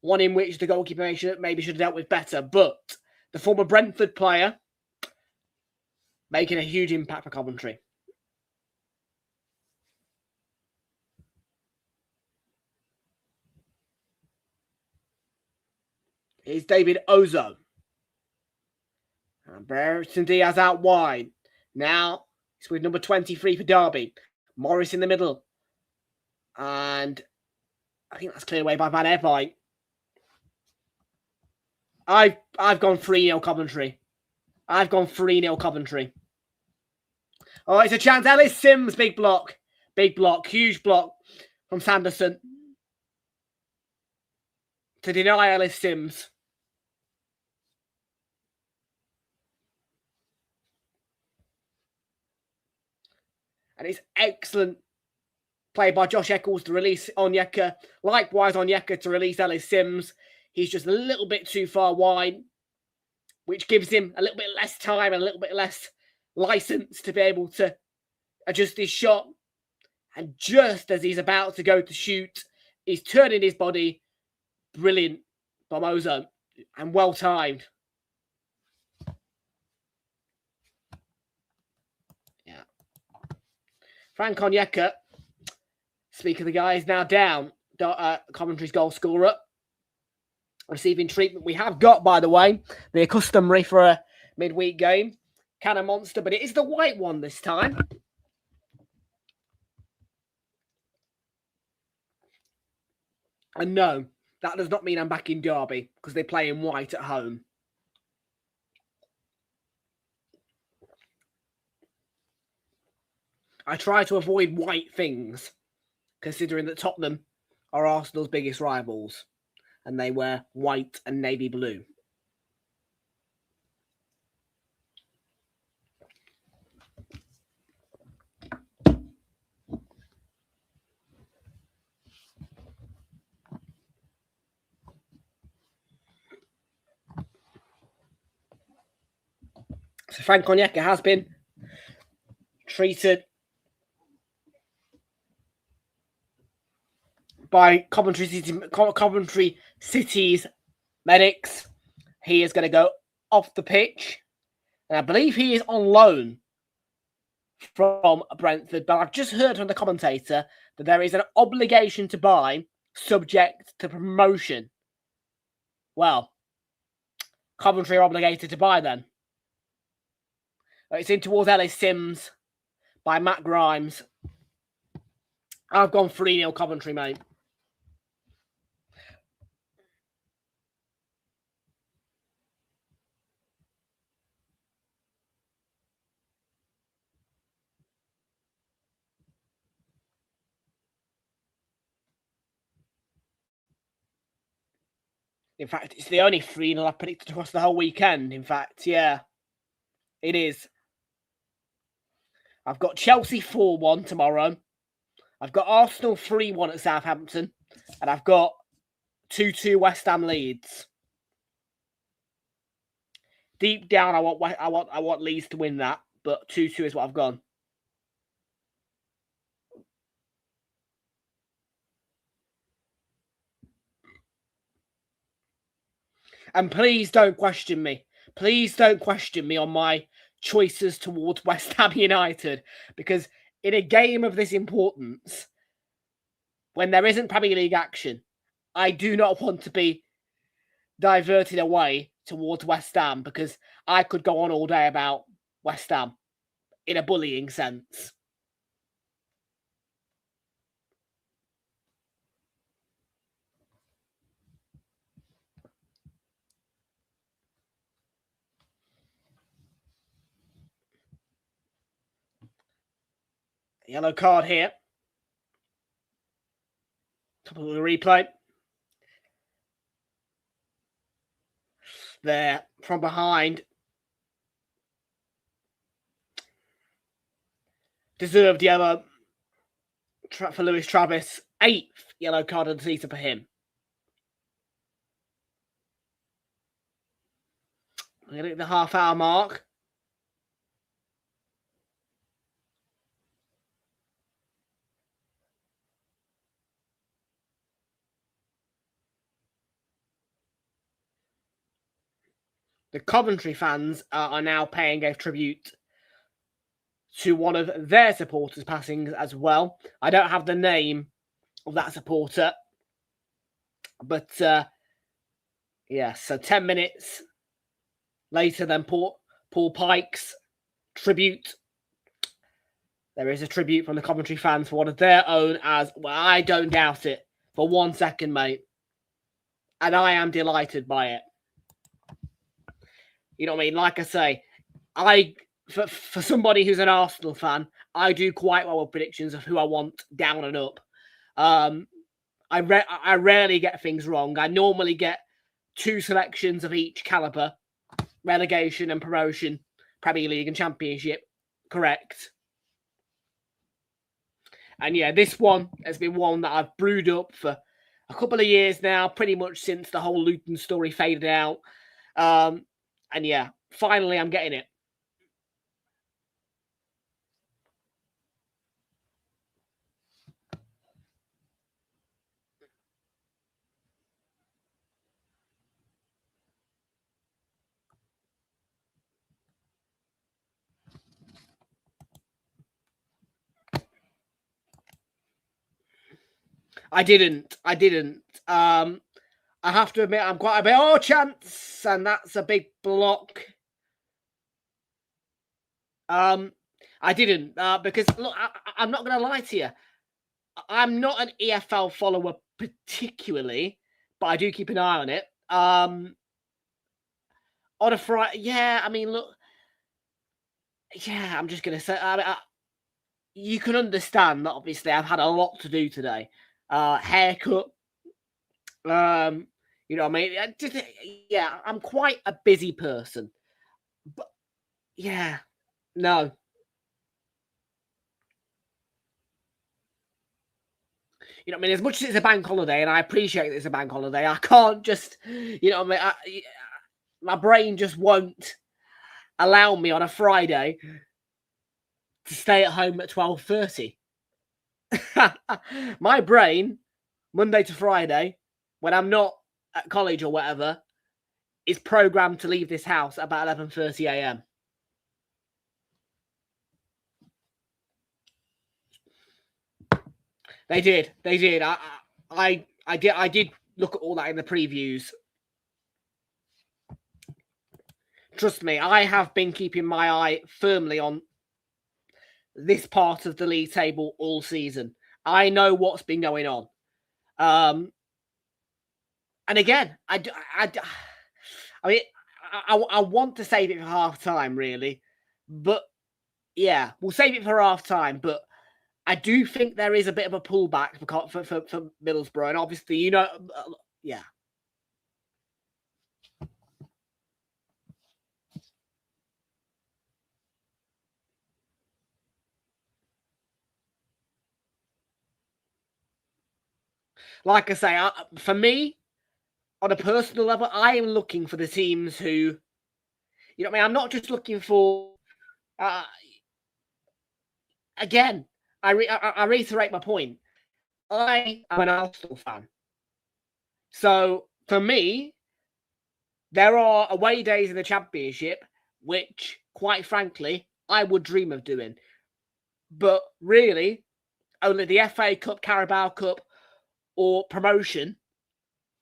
one in which the goalkeeper maybe should have dealt with better, but the former Brentford player making a huge impact for Coventry. Here's David Ozo. And Brereton Diaz out wide. Now it's with number 23 for Derby. Morris in the middle. And I think that's cleared away by Van Evervine. I've gone 3-0 Coventry. I've gone 3-0 Coventry. Oh, it's a chance. Ellis Sims, big block. Big block. Huge block from Sanderson to deny Ellis Sims. And it's excellent play by Josh Eccles to release Onyeka. Likewise, Onyeka to release Ellis Sims. He's just a little bit too far wide, which gives him a little bit less time and a little bit less license to be able to adjust his shot. And just as he's about to go to shoot, he's turning his body. Brilliant by Ozo and well timed. Yeah. Frank Onyeka, speaking of the guy, is now down. Coventry's goal scorer. Receiving treatment. We have got, by the way, the customary for a midweek game. Cannon Monster, but it is the white one this time. And no, that does not mean I'm back in Derby because they play in white at home. I try to avoid white things, considering that Tottenham are Arsenal's biggest rivals, and they wear white and navy blue. So Frank Onyeka has been treated by Coventry City's medics. He is going to go off the pitch. And I believe he is on loan from Brentford. But I've just heard from the commentator that there is an obligation to buy subject to promotion. Well, Coventry are obligated to buy then. It's in towards Ellis Sims by Matt Grimes. I've gone 3-0 Coventry, mate. In fact, it's the only 3-0 I've predicted across the whole weekend. In fact, yeah, it is. I've got Chelsea 4-1 tomorrow. I've got Arsenal 3-1 at Southampton. And I've got 2-2 West Ham Leeds. Deep down, I want Leeds to win that, but 2-2 is what I've gone. And please don't question me. Please don't question me on my choices towards West Ham United, because in a game of this importance, when there isn't Premier League action, I do not want to be diverted away towards West Ham, because I could go on all day about West Ham in a bullying sense. Yellow card here. Top of the replay. There, from behind. Deserved yellow for Lewis Travis. 8th yellow card of the season for him. We're going to get the half-hour mark. the Coventry fans are now paying a tribute to one of their supporters passing as well. I don't have the name of that supporter, but yeah, so 10 minutes later than Paul Pike's tribute, there is a tribute from the Coventry fans for one of their own as well. I don't doubt it for 1 second, mate. And I am delighted by it. You know what I mean? Like I say, for somebody who's an Arsenal fan, I do quite well with predictions of who I want down and up. I rarely get things wrong. I normally get 2 selections of each caliber, relegation and promotion, Premier League and Championship, correct. And yeah, this one has been one that I've brewed up for a couple of years now, pretty much since the whole Luton story faded out. And yeah, finally I'm getting it. I didn't. I have to admit, I'm quite a bit, oh, chance, and that's a big block. I didn't, because, look, I'm not going to lie to you. I'm not an EFL follower particularly, but I do keep an eye on it. On a Friday, yeah, I mean, look, yeah, I'm just going to say, you can understand that, obviously, I've had a lot to do today. Haircut, you know what I mean? Yeah, I'm quite a busy person. But, yeah, no. You know what I mean? As much as it's a bank holiday, and I appreciate that it's a bank holiday, I can't just, you know what I mean? My brain just won't allow me on a Friday to stay at home at 12:30. My brain, Monday to Friday, when I'm not at college or whatever, is programmed to leave this house at about 11:30 a.m. They did. I did look at all that in the previews. Trust me, I have been keeping my eye firmly on this part of the league table all season. I know what's been going on. And again, I mean, I want to save it for half time, really. But yeah, we'll save it for half time. But I do think there is a bit of a pullback for Middlesbrough. And obviously, you know, yeah. Like I say, for me, on a personal level, I am looking for the teams who, you know what I mean? I'm not just looking for, again, I reiterate my point. I am an Arsenal fan. So, for me, there are away days in the Championship, which, quite frankly, I would dream of doing. But really, only the FA Cup, Carabao Cup, or promotion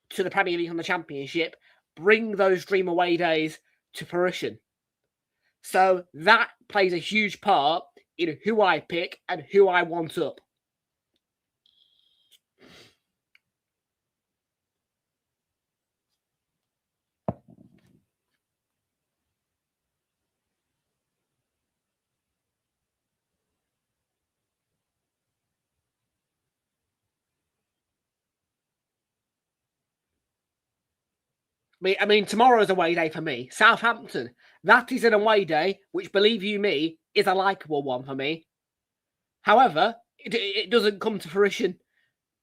to the Premier League and the Championship bring those dream away days to fruition. So that plays a huge part in who I pick and who I want up. I mean, tomorrow's away day for me. Southampton. That is an away day, which, believe you me, is a likeable one for me. However, it doesn't come to fruition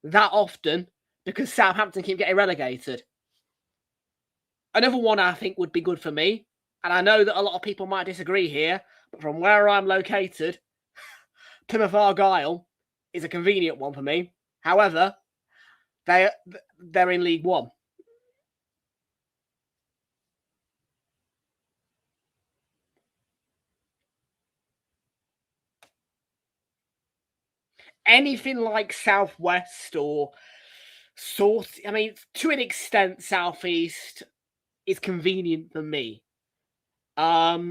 that often because Southampton keep getting relegated. Another one I think would be good for me, and I know that a lot of people might disagree here, but from where I'm located, Plymouth Argyle is a convenient one for me. However, they're in League One. anything like Southwest or I mean, to an extent, Southeast is convenient for me. Yeah.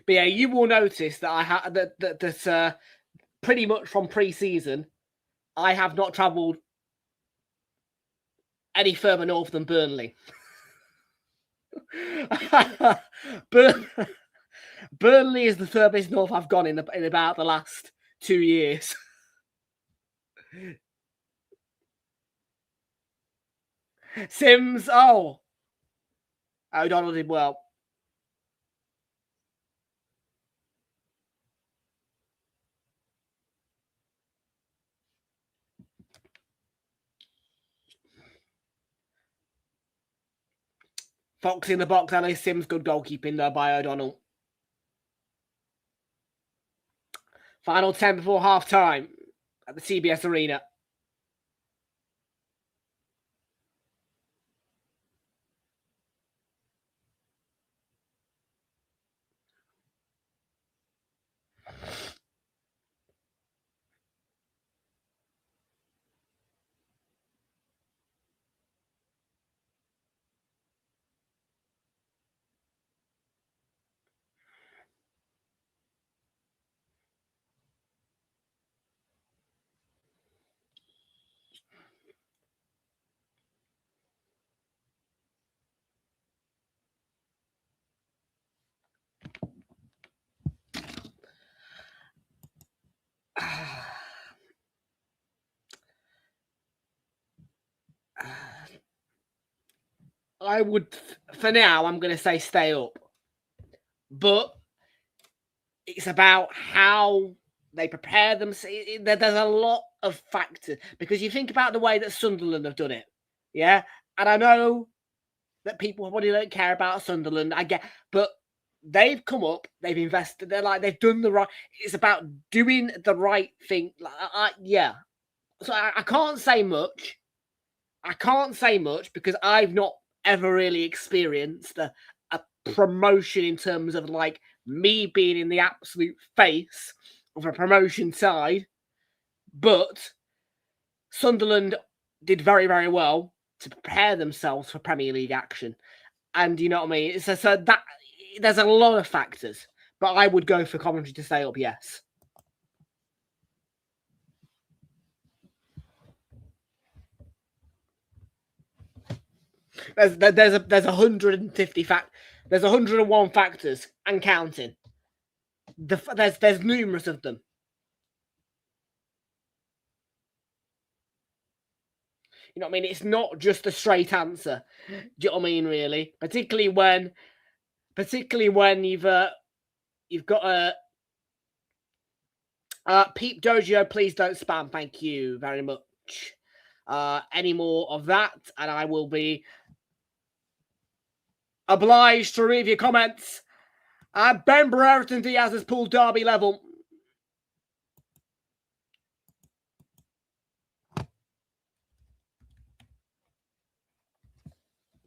But yeah, you will notice that I have that pretty much from pre-season, I have not travelled any further north than Burnley. Burnley is the furthest north I've gone in about the last 2 years. Sims, O'Donnell did well. Fox in the box, Ellis Sims, good goalkeeping there by O'Donnell. Final 10 before half time at the CBS Arena. I would, for now, I'm going to say stay up. But it's about how they prepare them. There's a lot of factors. Because you think about the way that Sunderland have done it. Yeah? And I know that people probably don't care about Sunderland. I get, but they've come up, they've invested, they've done the right. It's about doing the right thing. Yeah. So I can't say much. I can't say much because I've not ever really experienced a promotion in terms of like me being in the absolute face of a promotion side. But Sunderland did very, very well to prepare themselves for Premier League action. And you know what I mean? So that there's a lot of factors. But I would go for Coventry to stay up, yes. There's 150 there's 101 factors and counting. There's numerous of them. You know what I mean? It's not just a straight answer. Do you know what I mean? Really, particularly when you've got a Peep Dojo. Please don't spam. Thank you very much. Any more of that, and I will be obliged to read your comments. Ben Brereton Diaz has pulled Derby level.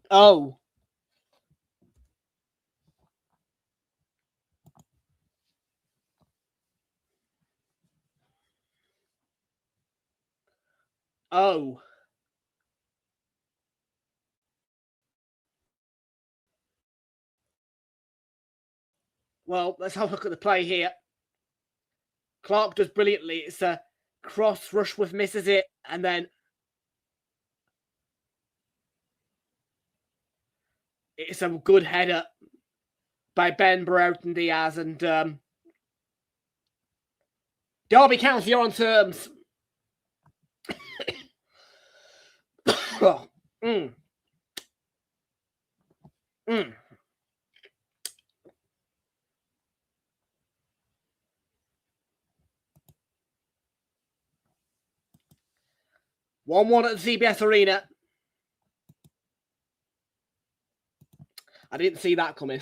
Oh. Oh. Well, let's have a look at the play here. Clark does brilliantly. It's a cross. Rushworth misses it, and then it's a good header by Ben Brereton Diaz, and Derby County are on terms. mm. 1-1 at the CBS Arena. I didn't see that coming.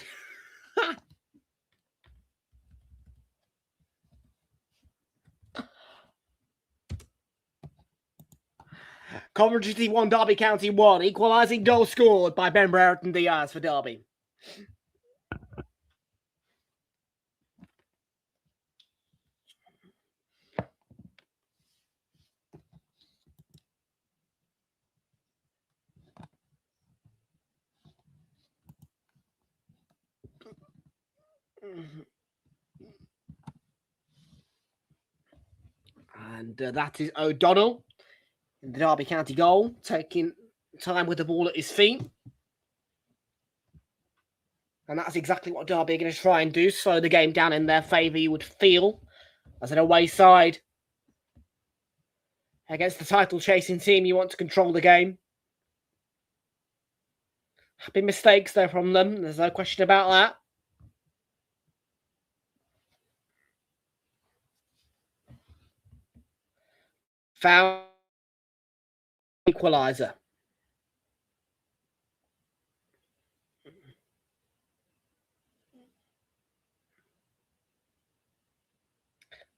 Coventry City 1, Derby County 1. Equalising goal scored by Ben Brereton Diaz for Derby. And that is O'Donnell in the Derby County goal, taking time with the ball at his feet. And that's exactly what Derby are going to try and do, slow the game down in their favour, you would feel, as an away side. Against the title-chasing team, you want to control the game. Happy mistakes there from them, there's no question about that. Foul. Equaliser.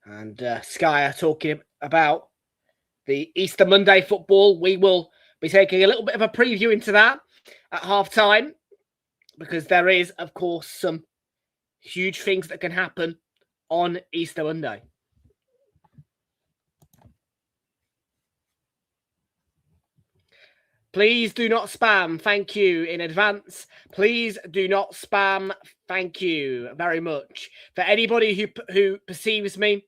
And Sky are talking about the Easter Monday football. We will be taking a little bit of a preview into that at half-time, because there is, of course, some huge things that can happen on Easter Monday. Please do not spam. Thank you in advance. Please do not spam. Thank you very much. For anybody who perceives me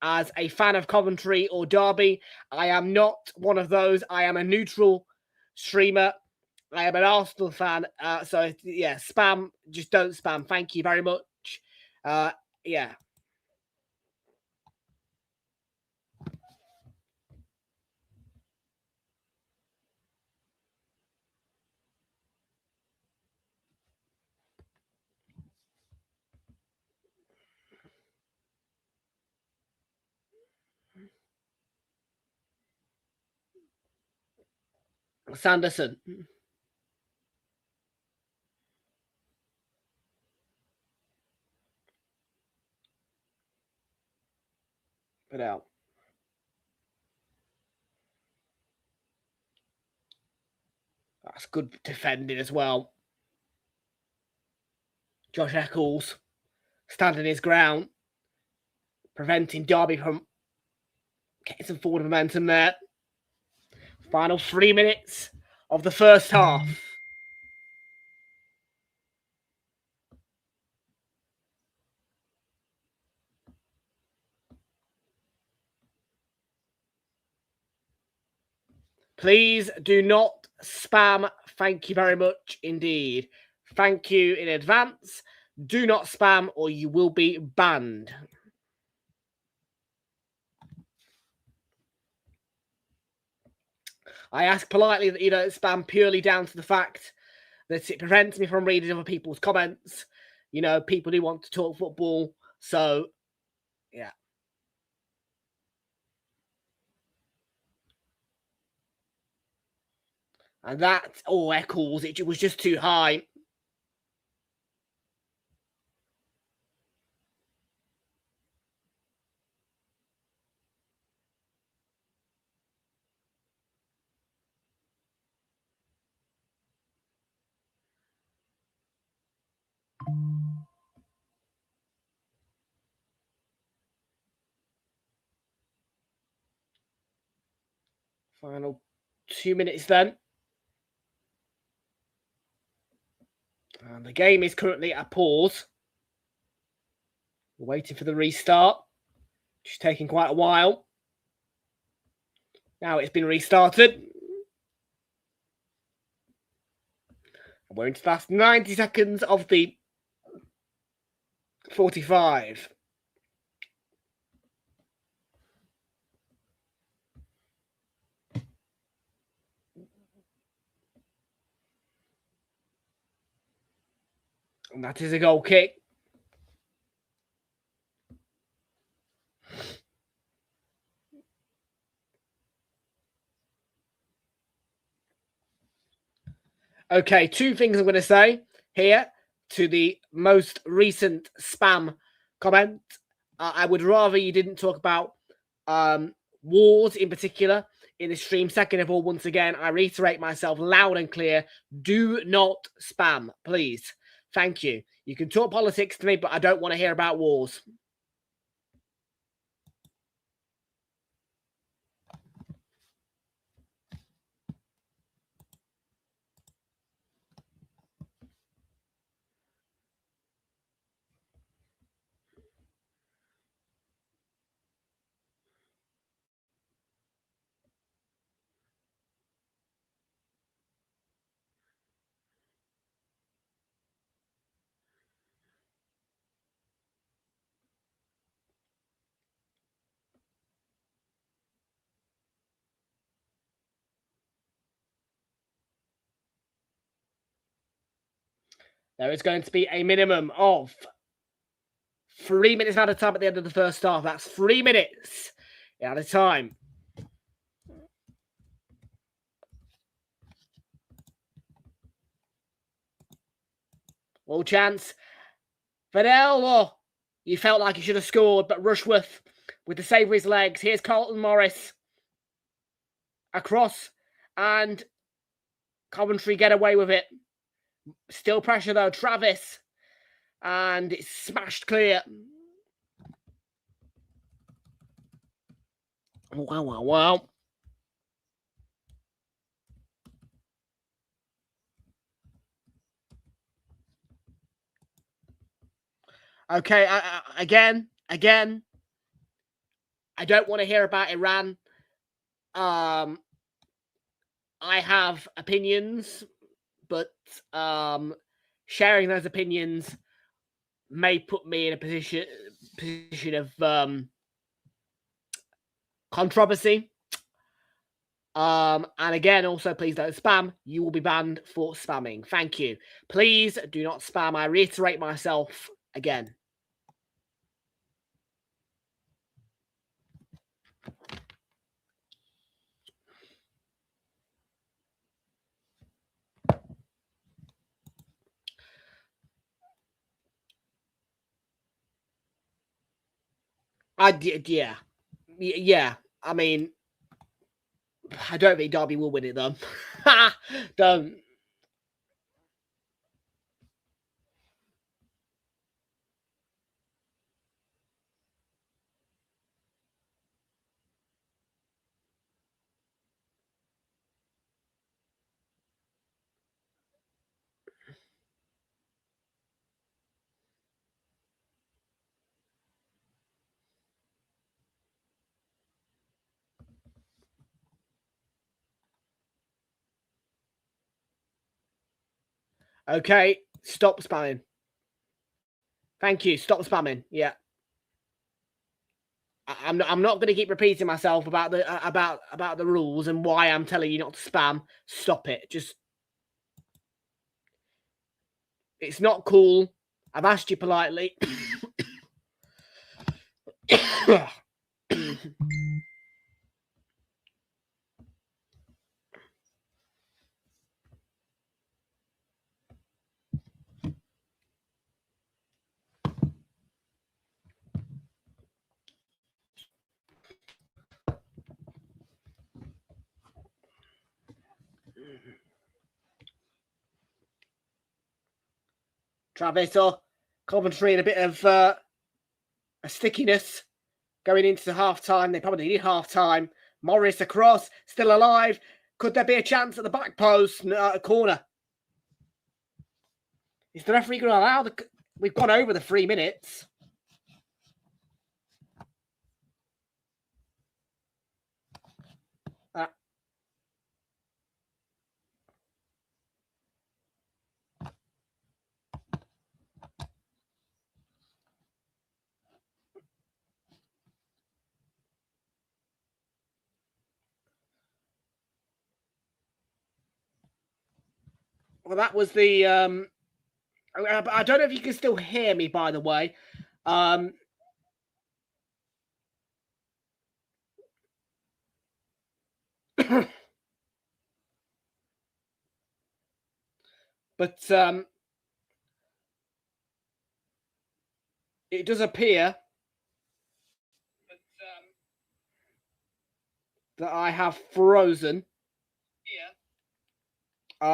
as a fan of Coventry or Derby, I am not one of those. I am a neutral streamer. I am an Arsenal fan. So, yeah, spam. Just don't spam. Thank you very much. Yeah. Sanderson. Put out. That's good defending as well. Josh Eccles standing his ground, preventing Derby from getting some forward momentum there. Final 3 minutes of the first half. Please do not spam. Thank you very much indeed. Thank you in advance. Do not spam or you will be banned. I ask politely that you don't spam purely down to the fact that it prevents me from reading other people's comments. You know, people who want to talk football. So, yeah. And that, Eccles, it was just too high. Final 2 minutes then. And the game is currently at pause. We're waiting for the restart. It's taking quite a while. Now it's been restarted. We're into the last 90 seconds of the 45. And that is a goal kick. Okay, two things I'm going to say. here to the most recent spam comment. I would rather you didn't talk about wars in particular in the stream. Second of all, once again, I reiterate myself loud and clear. Do not spam, please. Thank you. You can talk politics to me, but I don't want to hear about wars. There is going to be a minimum of 3 minutes at a time at the end of the first half. That's 3 minutes at a time. All chance. Fidel, oh, you felt like you should have scored, but Rushworth with the save with his legs. Here's Carlton Morris. Across, and Coventry get away with it. Still pressure though, Travis. And it's smashed clear. Wow, wow, wow. Okay, again, I don't want to hear about Iran. I have opinions, but sharing those opinions may put me in a position of controversy. And again, also, please don't spam. You will be banned for spamming. Thank you. Please do not spam. I reiterate myself again. Yeah. I mean, I don't think Derby will win it though. Don't. Okay, stop spamming. Thank you. Stop spamming. Yeah. I'm not going to keep repeating myself about the rules and why I'm telling you not to spam. Stop it. Just, it's not cool. I've asked you politely. Travis or Coventry in a bit of a stickiness going into half time. They probably need half time. Morris across, still alive. Could there be a chance at the back post corner? Is the referee going to allow the? We've gone over the 3 minutes. Well, that was the. I don't know if you can still hear me, by the way. But it does appear that I have frozen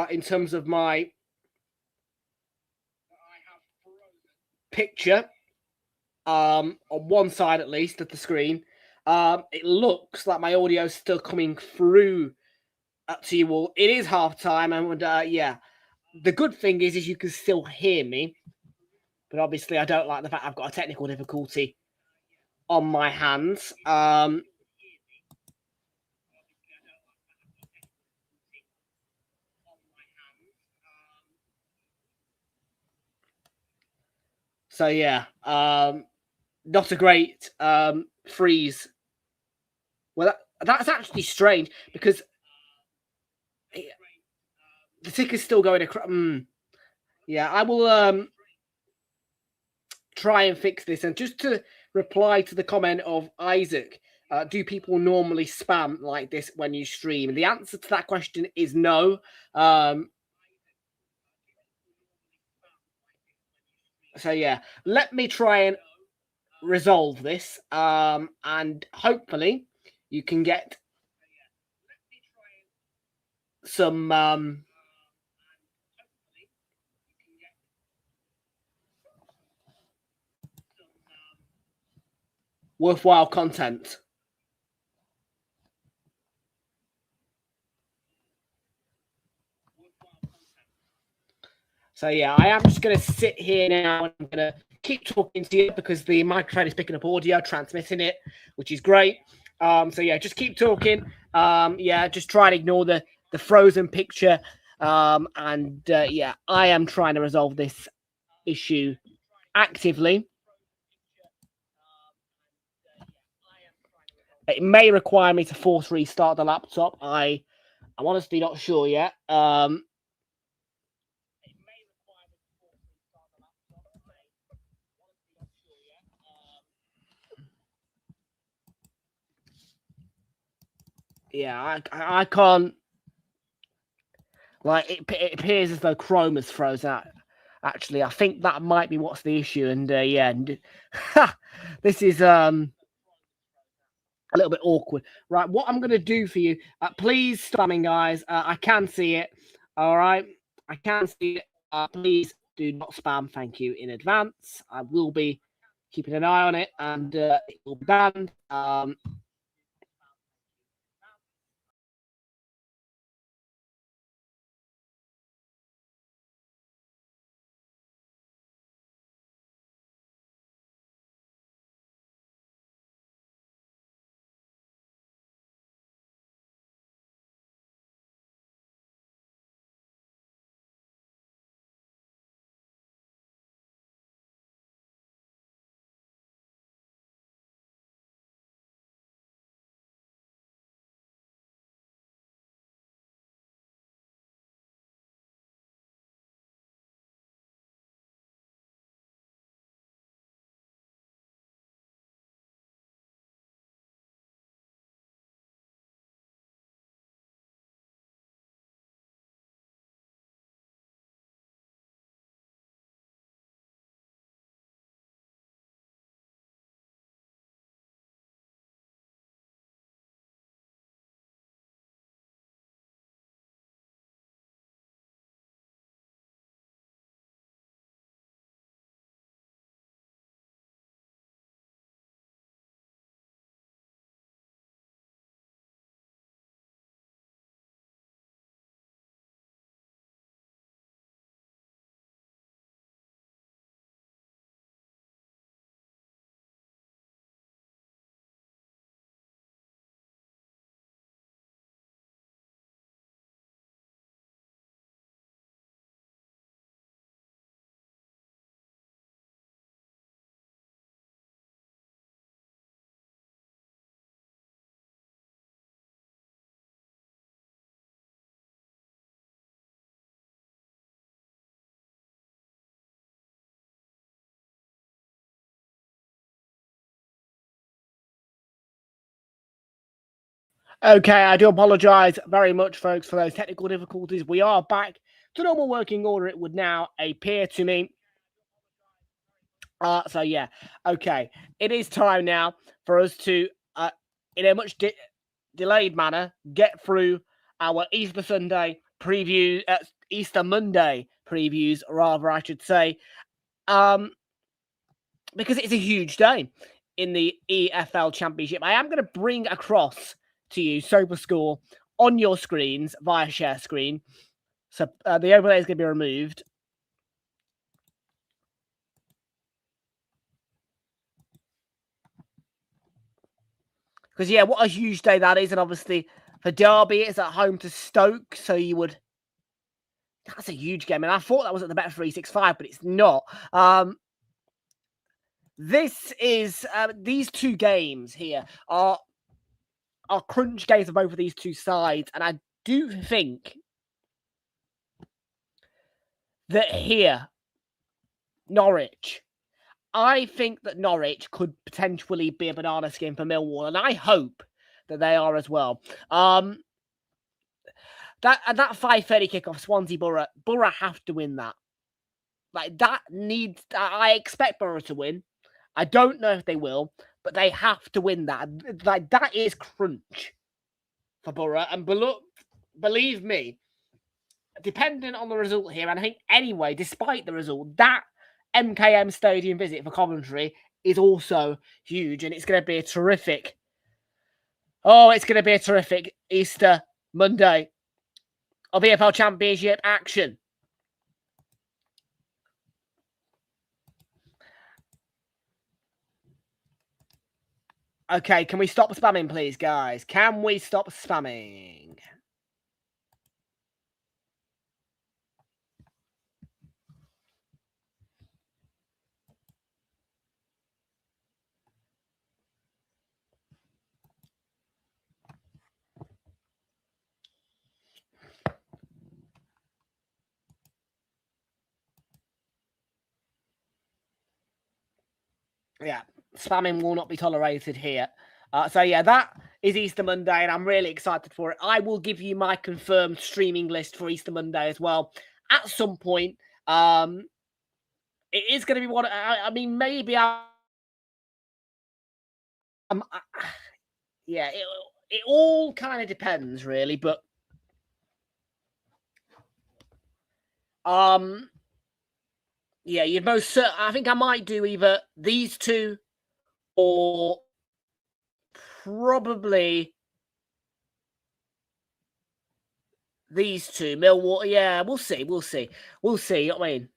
in terms of my picture on one side at least of the screen. It looks like my audio is still coming through to you all. It is half time, and yeah, the good thing is you can still hear me, but obviously I don't like the fact I've got a technical difficulty on my hands. So yeah, not a great freeze. Well, that's actually strange because the tick is still going across. Yeah, I will try and fix this. And just to reply to the comment of Isaac, do people normally spam like this when you stream? The answer to that question is no. So yeah, let me try and resolve this, and hopefully you can get some worthwhile content. So yeah, I am just going to sit here now and I'm going to keep talking to you because the microphone is picking up audio, transmitting it, which is great. So yeah, just keep talking. Yeah, just try and ignore the frozen picture. And yeah, I am trying to resolve this issue actively. It may require me to force restart the laptop. I'm honestly not sure yet. Yeah, I can't. Like it appears as though Chrome has frozen out. Actually, I think that might be what's the issue. And yeah, this is a little bit awkward. Right, what I'm going to do for you, please spamming, guys. I can see it. All right, I can see it. Please do not spam. Thank you in advance. I will be keeping an eye on it, and it will be banned. Okay, I do apologise very much, folks, for those technical difficulties. We are back to normal working order, it would now appear to me. So yeah, okay. It is time now for us to, in a much delayed manner, get through our Easter Sunday preview, Easter Monday previews, rather, I should say, because it's a huge day in the EFL Championship. I am going to bring across to you SoberScore on your screens via share screen. So the overlay is going to be removed. Because, yeah, what a huge day that is. And obviously, for Derby, it's at home to Stoke. So you would... That's a huge game. And I thought that was at the Bet 365, but it's not. This is... these two games here are crunch games for both of these two sides. And I do think that here, Norwich... I think that Norwich could potentially be a banana skin for Millwall, and I hope that they are as well. That 5:30 kickoff, Swansea Borough have to win that. Like that needs. I expect Borough to win. I don't know if they will, but they have to win that. Like that is crunch for Borough, and believe me, depending on the result here, and I think anyway, despite the result, that MKM Stadium visit for Coventry is also huge, and it's going to be a terrific. Oh, it's going to be a terrific Easter Monday of EFL Championship action. Okay, can we stop spamming, please, guys? Can we stop spamming? Yeah, spamming will not be tolerated here. So yeah, that is Easter Monday, and I'm really excited for it. I will give you my confirmed streaming list for Easter Monday as well at some point. It is going to be one. I mean, maybe yeah, it all kind of depends, really, but yeah, you'd most certainly. I think I might do either these two or probably these two. Millwall. Yeah, we'll see. We'll see. We'll see. You know what I mean?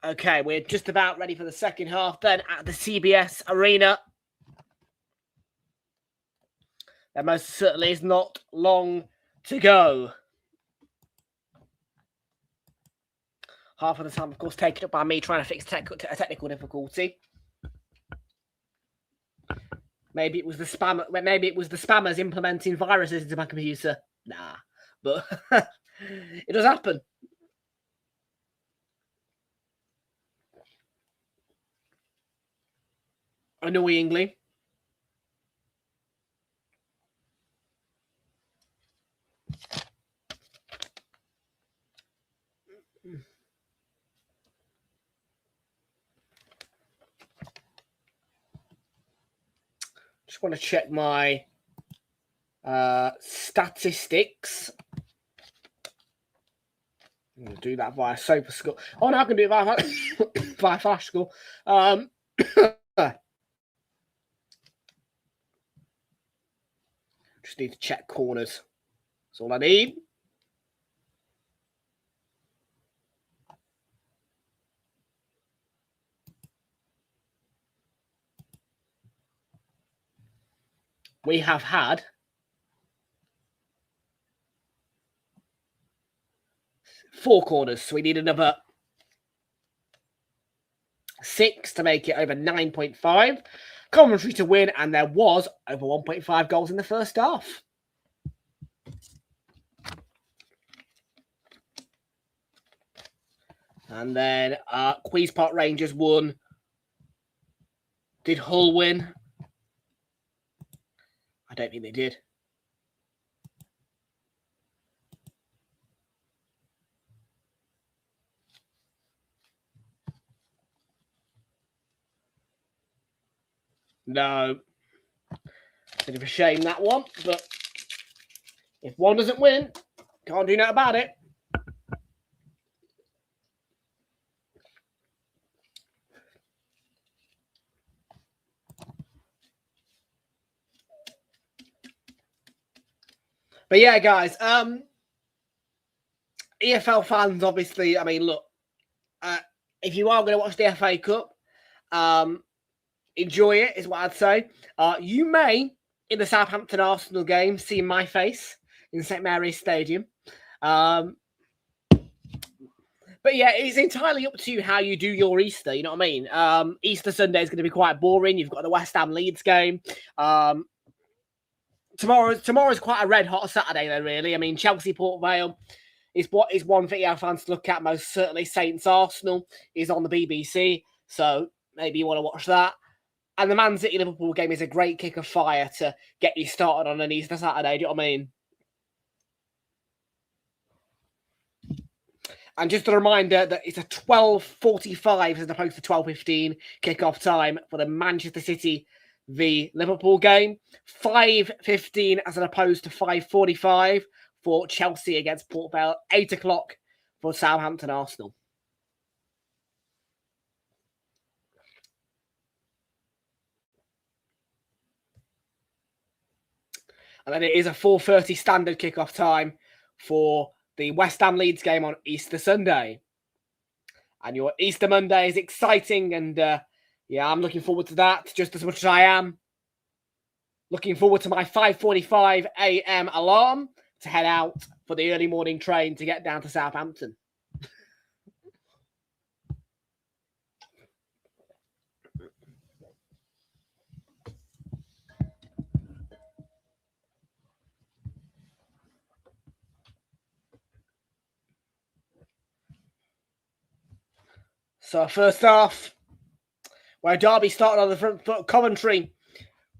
Okay, we're just about ready for the second half then at the CBS Arena. There most certainly is not long to go. Half of the time, of course, taken up by me trying to fix a technical difficulty. Maybe it was the spam. Maybe it was the spammers implementing viruses into my computer. Nah, but it does happen. Annoyingly. Just want to check my statistics. I'm going to do that via SoberScore. Oh, no, I can do it via FlashScore. Just need to check corners. That's all I need. We have had 4 corners, so we need another 6 to make it over 9.5. Coventry to win, and there was over 1.5 goals in the first half. And then Queen's Park Rangers won. Did Hull win? I don't think they did. No. Bit of a shame, that one. But if one doesn't win, can't do nothing about it. But yeah, guys, EFL fans, obviously, I mean, look, if you are going to watch the FA Cup, enjoy it, is what I'd say. You may, in the Southampton Arsenal game, see my face in St Mary's Stadium. But yeah, it's entirely up to you how you do your Easter, you know what I mean? Easter Sunday is going to be quite boring. You've got the West Ham Leeds game. Tomorrow's quite a red-hot Saturday, though, really. I mean, Chelsea-Port Vale is one for EFL fans to look at, most certainly. Saints-Arsenal is on the BBC, so maybe you want to watch that. And the Man City-Liverpool game is a great kick of fire to get you started on an Easter Saturday, do you know what I mean? And just a reminder that it's a 12:45 as opposed to 12:15 kickoff time for the Manchester City v Liverpool game. 5:15 as opposed to 5:45 for Chelsea against Port Vale. 8 o'clock for Southampton Arsenal. And then it is a 4:30 standard kickoff time for the West Ham Leeds game on Easter Sunday. And your Easter Monday is exciting, and yeah, I'm looking forward to that just as much as I am looking forward to my 5:45 a.m. alarm to head out for the early morning train to get down to Southampton. So first off, where Derby started on the front foot, Coventry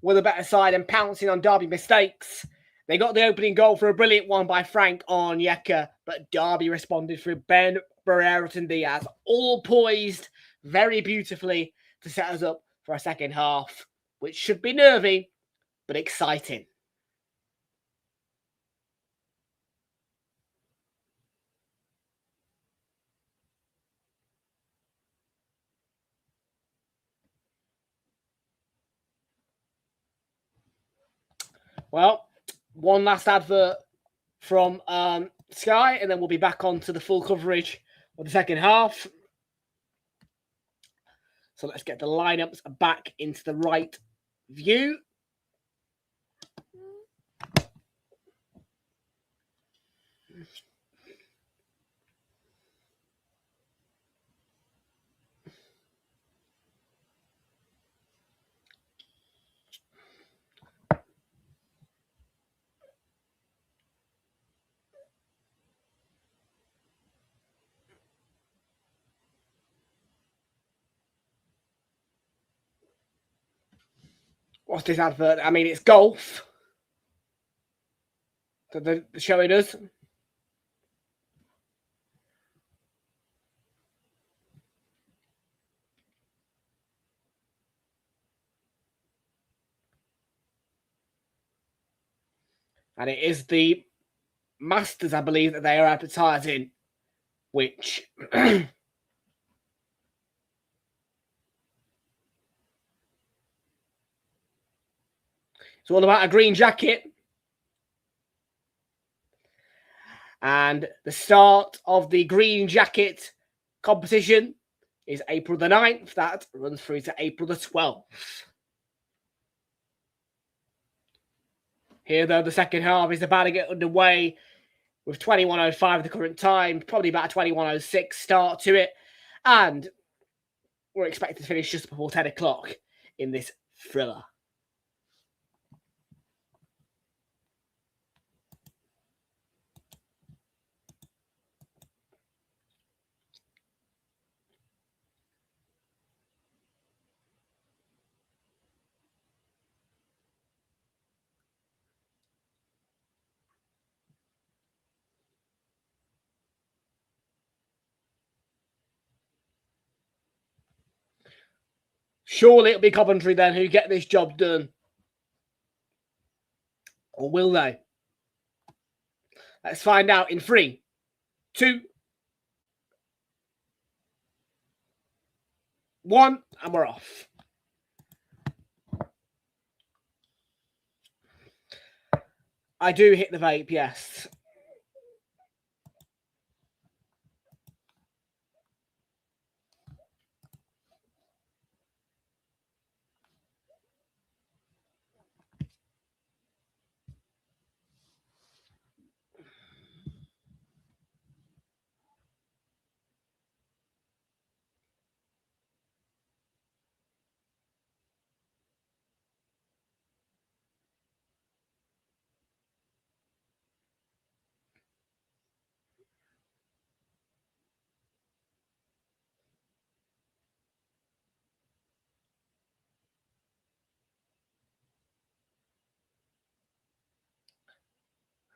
were the better side and pouncing on Derby mistakes. They got the opening goal for a brilliant one by Frank Onyeka, but Derby responded through Ben Brereton Diaz, all poised very beautifully to set us up for a second half, which should be nervy, but exciting. Well, one last advert from Sky, and then we'll be back on to the full coverage of the second half. So let's get the lineups back into the right view. What's this advert? I mean, it's golf that they're showing us. And it is the Masters, I believe, that they are advertising, which it's all about a green jacket. And the start of the green jacket competition is April the 9th. That runs through to April the 12th. Here, though, the second half is about to get underway with 21:05 the current time, probably about a 21:06 start to it. And we're expected to finish just before 10 o'clock in this thriller. Surely it'll be Coventry then who get this job done. Or will they? Let's find out in 3, 2, 1, and we're off. I do hit the vape, yes.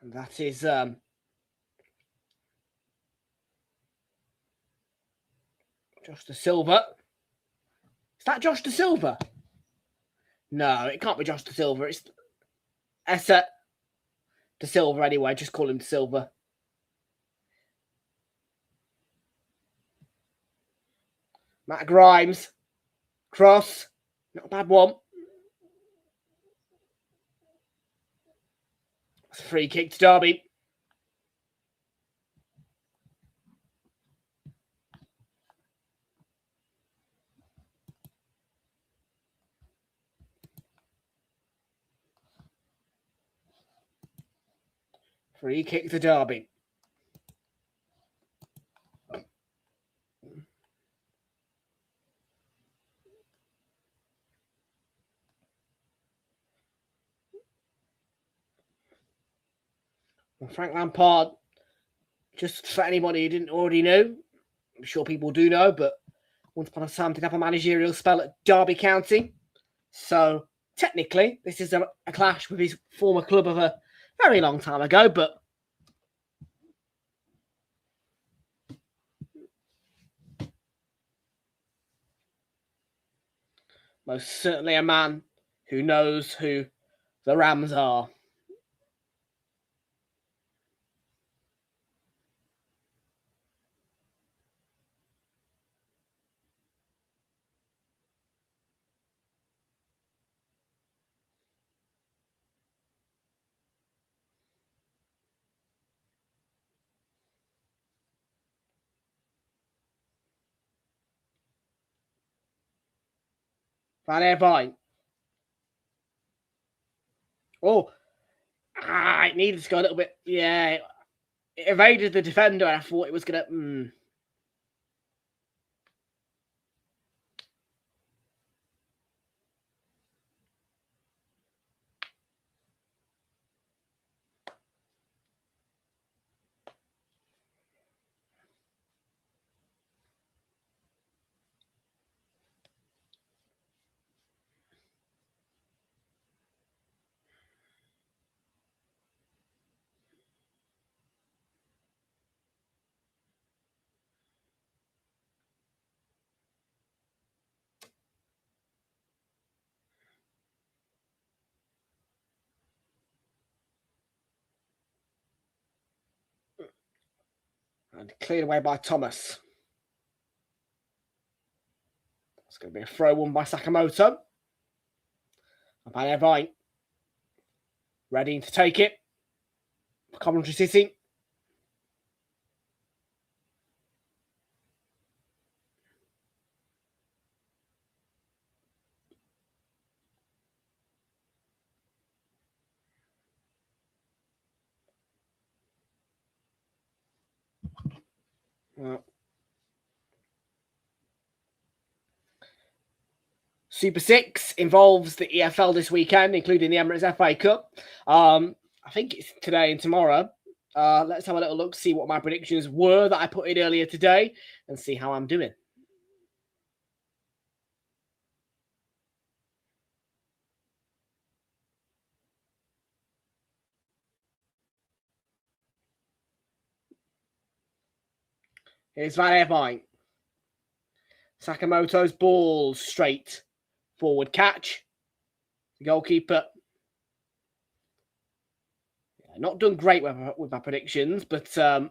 And that is Josh De Silva. Is that Josh De Silva? No, it can't be Josh De Silva. It's Essa De Silva anyway. Just call him De Silva. Matt Grimes. Cross. Not a bad one. It's a free kick to Derby. Free kick to Derby. Frank Lampard, just for anybody who didn't already know, I'm sure people do know, but once upon a time did have a managerial spell at Derby County. So technically, this is a clash with his former club of a very long time ago, but most certainly a man who knows who the Rams are. Van Irvine. Oh, it needed to go a little bit. Yeah, it evaded the defender. I thought it was going to. And cleared away by Thomas. It's going to be a throw one by Sakamoto. And Van Irvine ready to take it. Coventry City. Super 6 involves the EFL this weekend, including the Emirates FA Cup. I think it's today and tomorrow. Let's have a little look, see what my predictions were that I put in earlier today, and see how I'm doing. Here's Van Irvine. Sakamoto's ball straight Forward catch. The goalkeeper. Not done great with my predictions, but yeah.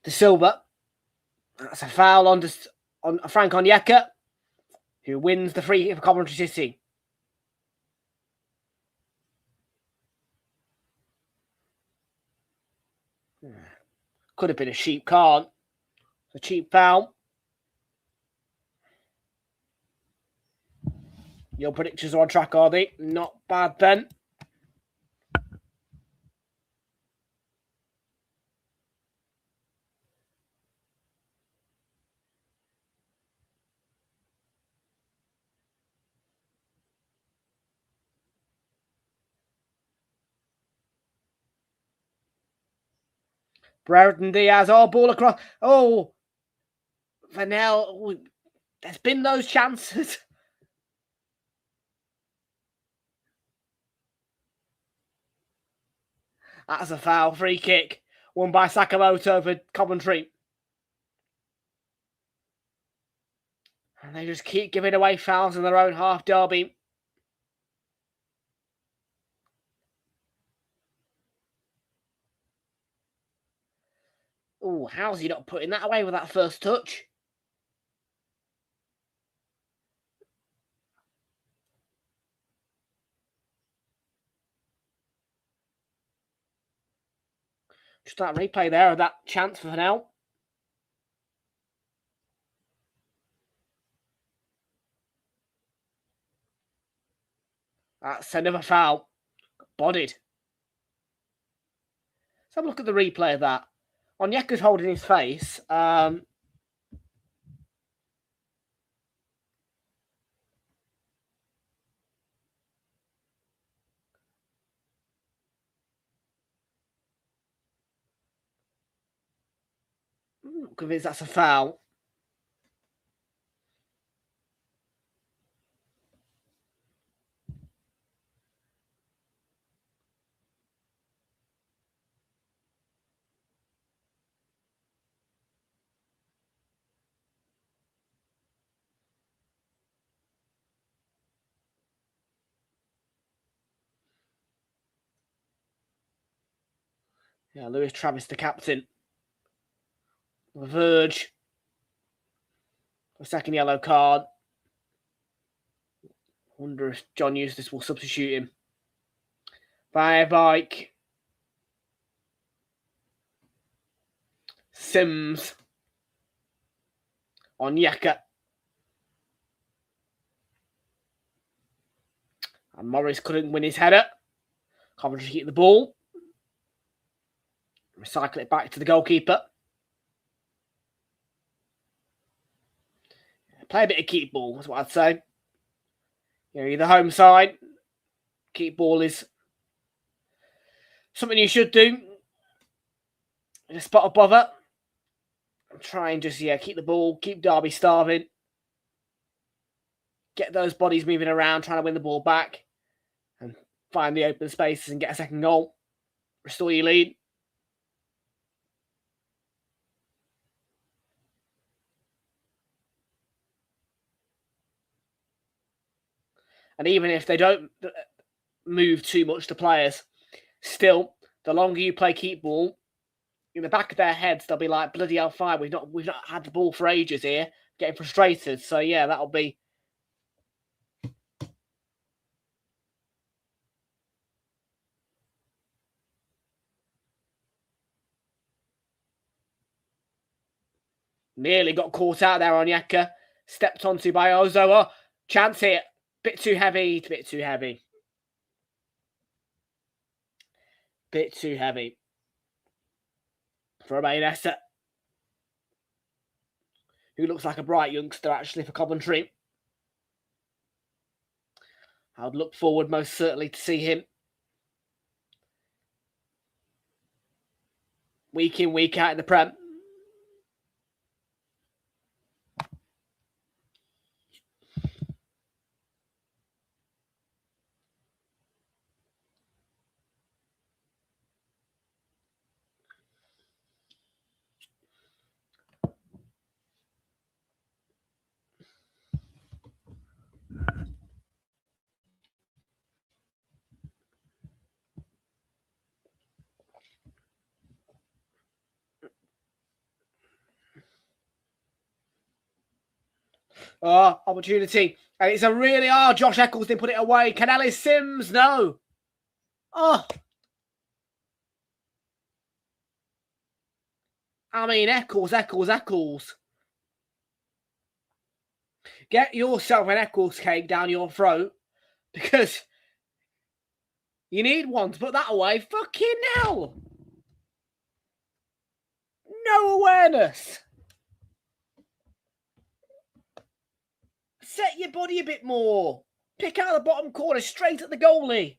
De Silva. That's a foul on Frank Onyeka, who wins the free for Coventry City. Could have been a cheap card. A cheap foul. Your predictions are on track, are they? Not bad, Ben. Brereton Diaz, ball across. Oh, Vanel. There's been those chances. That's a foul. Free kick. Won by Sakamoto for Coventry. And they just keep giving away fouls in their own half, Derby. Oh, how's he not putting that away with that first touch? Just that replay there of that chance for now. That's another foul. Bodied. Let's have a look at the replay of that. Onyeka's holding his face. I'm not convinced that's a foul. Yeah, Lewis Travis, the captain. The verge. The second yellow card. Wonder if John Eustace will substitute him. Bike. Sims. Onyeka. And Morris couldn't win his header. Coventry keep the ball. Recycle it back to the goalkeeper. Play a bit of keep ball, that's what I'd say. You're the home side. Keep ball is something you should do. In a spot of bother. Try and just, keep the ball, keep Derby starving. Get those bodies moving around, trying to win the ball back. And find the open spaces and get a second goal. Restore your lead. And even if they don't move too much to players, still, the longer you play keep ball, in the back of their heads, they'll be like, bloody hell, fine, we've not had the ball for ages here, getting frustrated. So, yeah, that'll be... Nearly got caught out there on Yeka. Stepped onto by Ozoa. Chance here. Bit too heavy. Bit too heavy. Bit too heavy. For Mainessa, who looks like a bright youngster actually for Coventry. I would look forward most certainly to see him week in, week out in the Prem. Opportunity. And it's a really... Josh Eccles didn't put it away. Can Ellis Sims? No. I mean, Eccles. Get yourself an Eccles cake down your throat, because you need one to put that away. Fucking hell. No awareness. Set your body a bit more. Pick out the bottom corner straight at the goalie.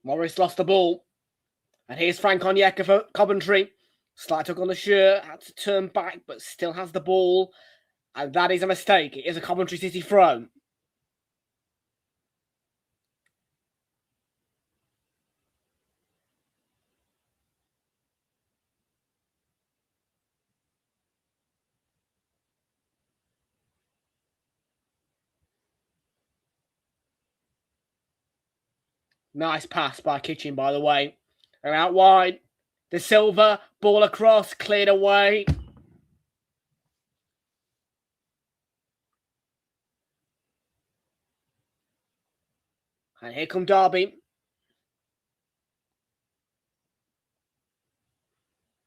Morris lost the ball. And here's Frank Onyeka for Coventry. Slight tug on the shirt. Had to turn back, but still has the ball. And that is a mistake. It is a Coventry City throw. Nice pass by Kitchen, by the way. And out wide. De Silva, ball across, cleared away. And here come Derby.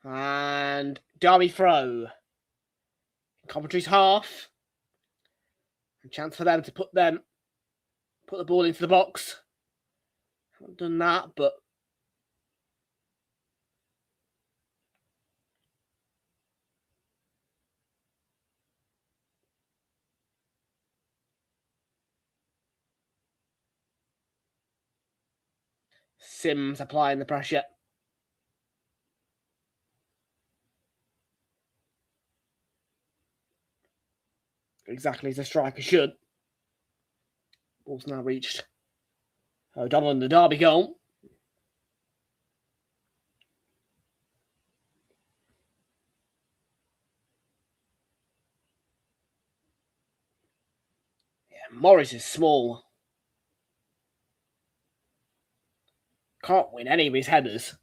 And Derby throw. Coventry's half. A chance for them to put the ball into the box. Haven't done that, but Sims applying the pressure. Exactly as a striker should. Ball's now reached O'Donnell in the Derby goal. Yeah, Morris is small. Can't win any of his headers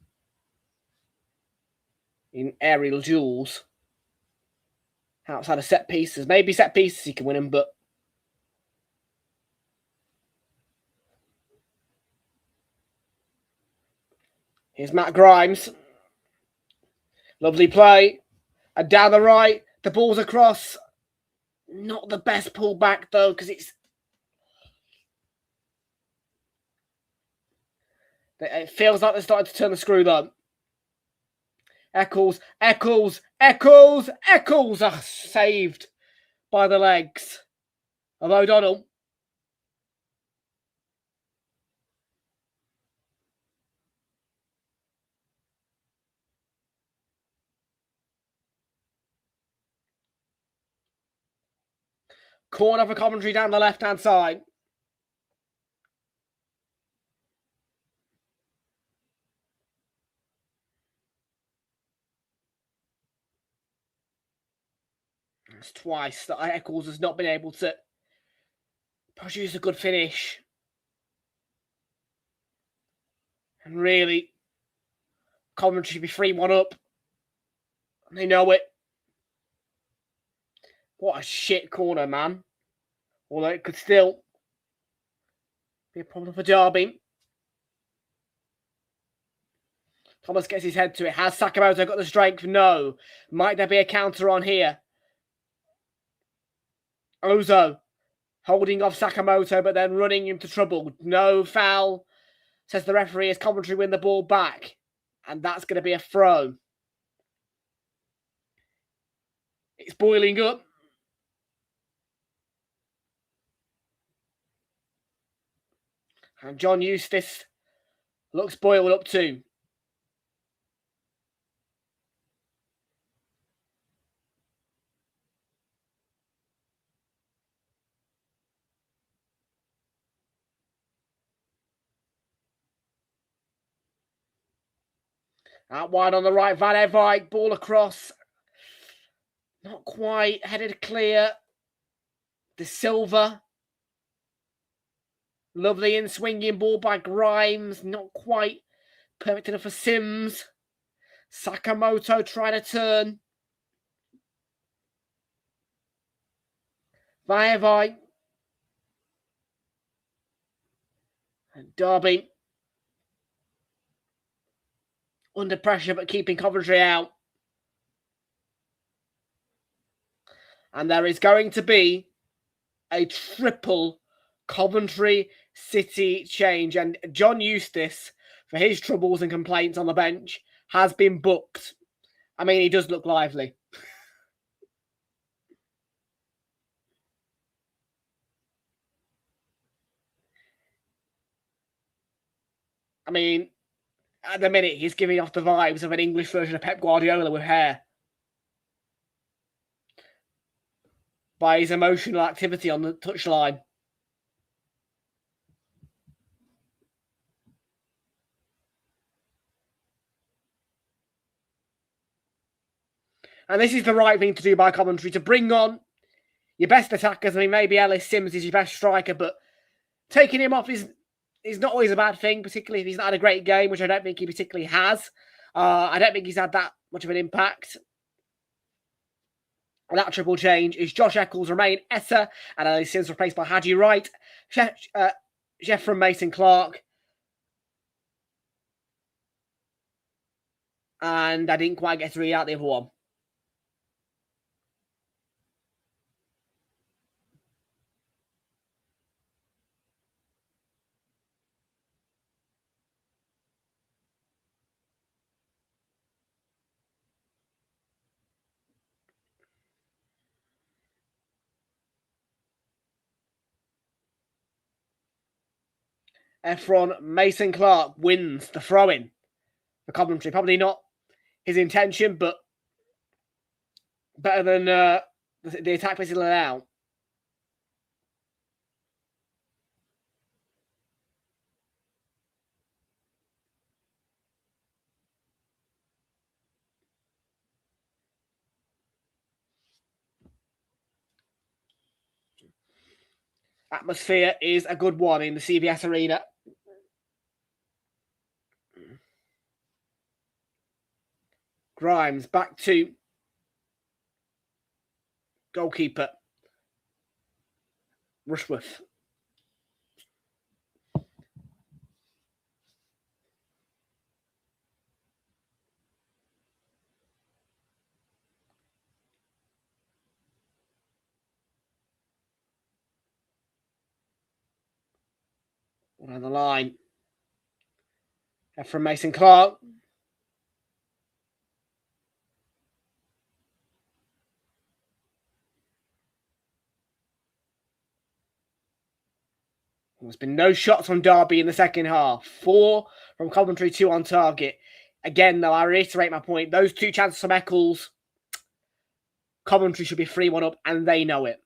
in aerial duels. Outside of set pieces. Maybe set pieces he can win them, but here's Matt Grimes. Lovely play. And down the right. The ball's across. Not the best pull back, though, because it feels like they're starting to turn the screw, though. Eccles. Saved by the legs of O'Donnell. Corner for Coventry down the left-hand side. It's twice that Eccles has not been able to produce a good finish. And really, Coventry should be 3-1 up. And they know it. What a shit corner, man. Although it could still be a problem for Derby. Thomas gets his head to it. Has Sakamoto got the strength? No. Might there be a counter on here? Ozo holding off Sakamoto, but then running into trouble. No foul, says the referee, as Coventry win the ball back. And that's going to be a throw. It's boiling up. And John Eustace looks boiled up too. Out wide on the right, Van Evijk, ball across. Not quite headed clear. De Silva. Lovely in swinging ball by Grimes. Not quite perfect enough for Sims. Sakamoto trying to turn. Van Evijk. And Derby. Under pressure, but keeping Coventry out. And there is going to be a triple Coventry City change. And John Eustace, for his troubles and complaints on the bench, has been booked. I mean, he does look lively. I mean, at the minute, he's giving off the vibes of an English version of Pep Guardiola with hair. By his emotional activity on the touchline. And this is the right thing to do by Coventry, to bring on your best attackers. I mean, maybe Ellis Sims is your best striker, but taking him off is not always a bad thing, particularly if he's not had a great game, which I don't think he particularly has. I don't think he's had that much of an impact. And that triple change is Josh Eccles, Romain Essa, and Ellis Sims replaced by Hadji Wright, Jeff from Mason Clark. And I didn't quite get to read out the other one. Efron Mason Clark wins the throw-in for Coventry. Probably not his intention, but better than the attack basically allowed. Atmosphere is a good one in the CBS Arena. Grimes back to goalkeeper Rushworth. On the line. From Mason Clark. There's been no shots from Derby in the second half. 4 from Coventry, 2 on target. Again, though, I reiterate my point. Those 2 chances from Eccles, Coventry should be 3-1 up, and they know it.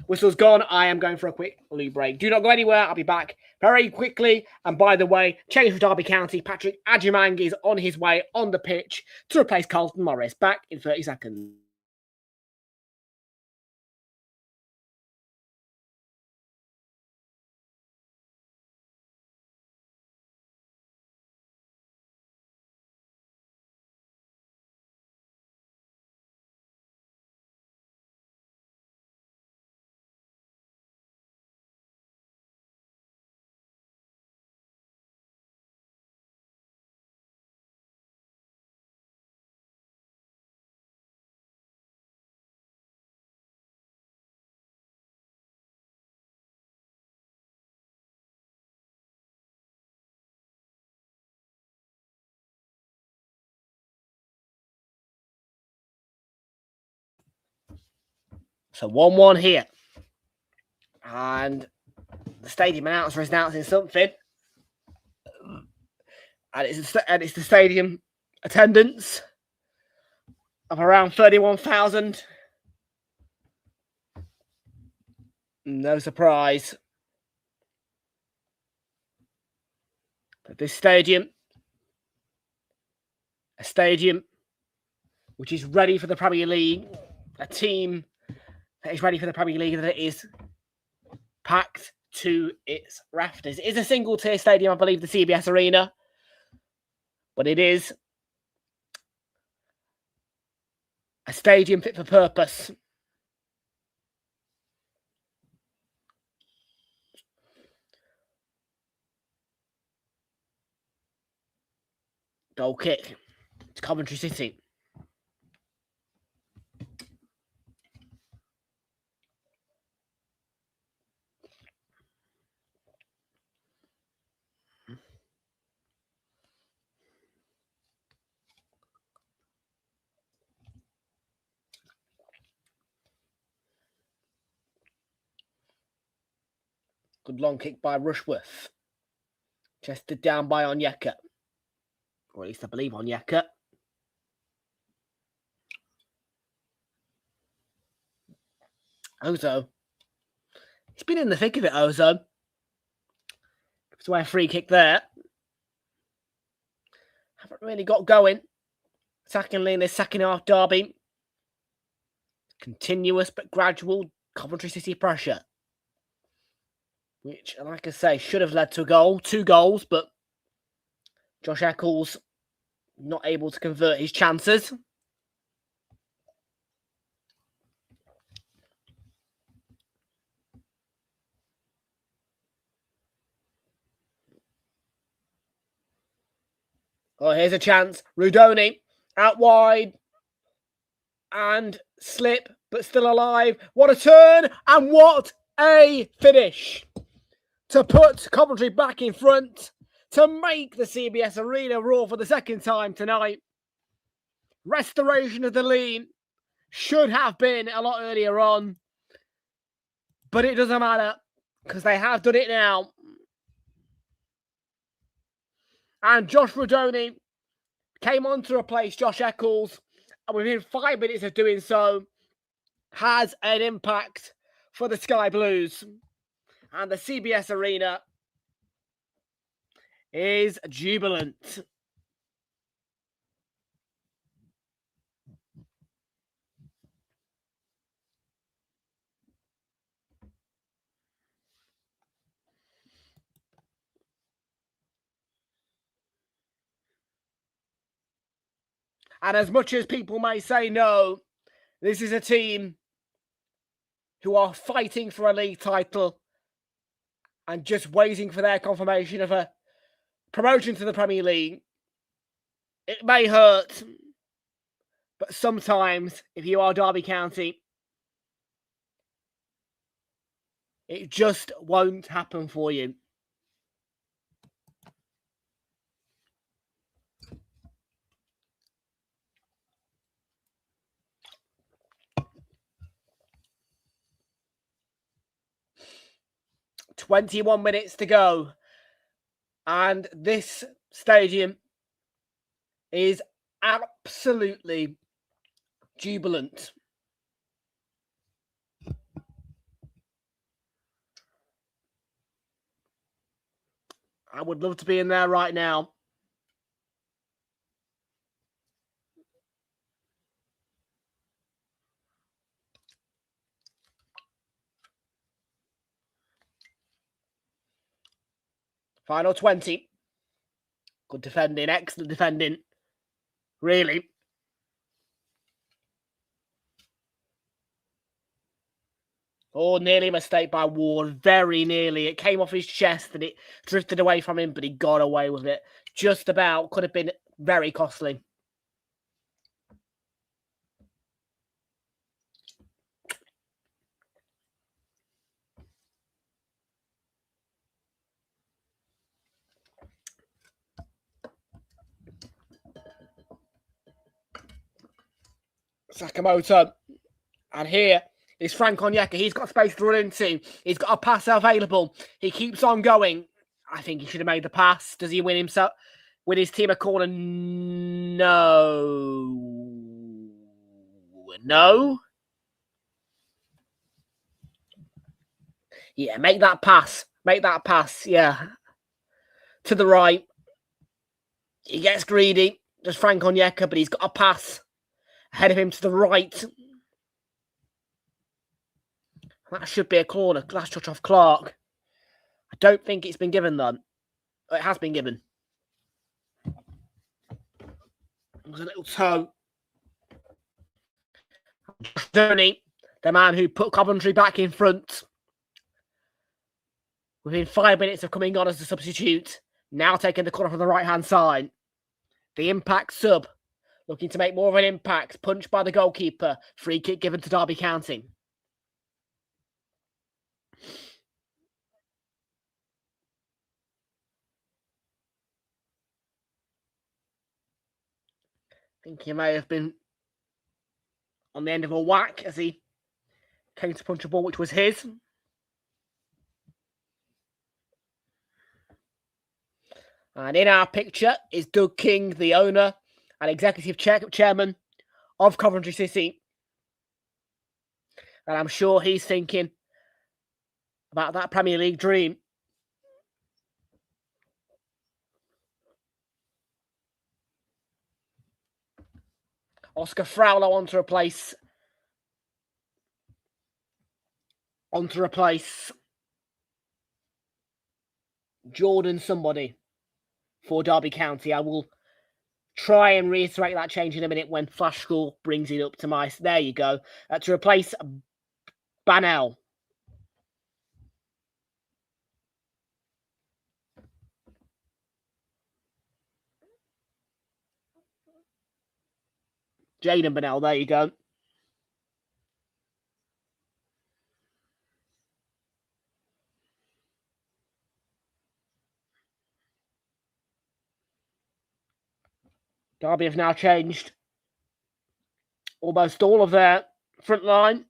Whistle's gone. I am going for a quick loo break. Do not go anywhere. I'll be back very quickly. And by the way, change for Derby County. Patrick Adjumang is on his way on the pitch to replace Carlton Morris. Back in 30 seconds. So 1-1 here. And the stadium announcer is announcing something. And it's the stadium attendance of around 31,000. No surprise. But this stadium, a stadium which is ready for the Premier League, a team that is ready for the Premier League, that it is packed to its rafters. It is a single-tier stadium, I believe, the CBS Arena, but it is a stadium fit for purpose. Goal kick to Coventry City. Good long kick by Rushworth. Chested down by Onyeka. Or at least I believe Onyeka. Ozo. He's been in the thick of it, Ozo. It's why a free kick there. Haven't really got going. Secondly, in this second half derby. Continuous but gradual Coventry City pressure. Which, like I say, should have led to a goal. 2 goals, but Josh Eccles not able to convert his chances. Oh, here's a chance. Rudoni out wide. And slip, but still alive. What a turn and what a finish. To put Coventry back in front. To make the CBS Arena roar for the second time tonight. Restoration of the lead should have been a lot earlier on. But it doesn't matter. Because they have done it now. And Josh Rudoni came on to replace Josh Eccles. And within 5 minutes of doing so, has an impact for the Sky Blues. And the CBS Arena is jubilant. And as much as people may say no, this is a team who are fighting for a league title and just waiting for their confirmation of a promotion to the Premier League. It may hurt, but sometimes, if you are Derby County, it just won't happen for you. "21 minutes to go, and this stadium is absolutely jubilant. I would love to be in there right now. Final 20. Good defending, excellent defending. Really. Oh, nearly a mistake by Ward. Very nearly. It came off his chest and it drifted away from him, but he got away with it. Just about. Could have been very costly. Sakamoto. And here is Frank Onyeka. He's got space to run into. He's got a pass available. He keeps on going. I think he should have made the pass. Does he win himself? Win his team a corner? No. No. Yeah, make that pass. Make that pass. Yeah. To the right. He gets greedy. Does Frank Onyeka, but he's got a pass ahead of him to the right. That should be a corner. Last touch off Clark. I don't think it's been given, though. It has been given. There's a little toe. Journey, the man who put Coventry back in front within 5 minutes of coming on as a substitute, now taking the corner from the right-hand side. The impact sub, looking to make more of an impact, punched by the goalkeeper. Free kick given to Derby County. I think he may have been on the end of a whack as he came to punch a ball which was his. And in our picture is Doug King, the owner and executive chairman of Coventry City. And I'm sure he's thinking about that Premier League dream. Oscar Fraulo on to replace Jordan somebody for Derby County. I will try and reiterate that change in a minute when Flash School brings it up to my... There you go. To replace Banel. Jaden Banel, there you go. Derby have now changed almost all of their front line,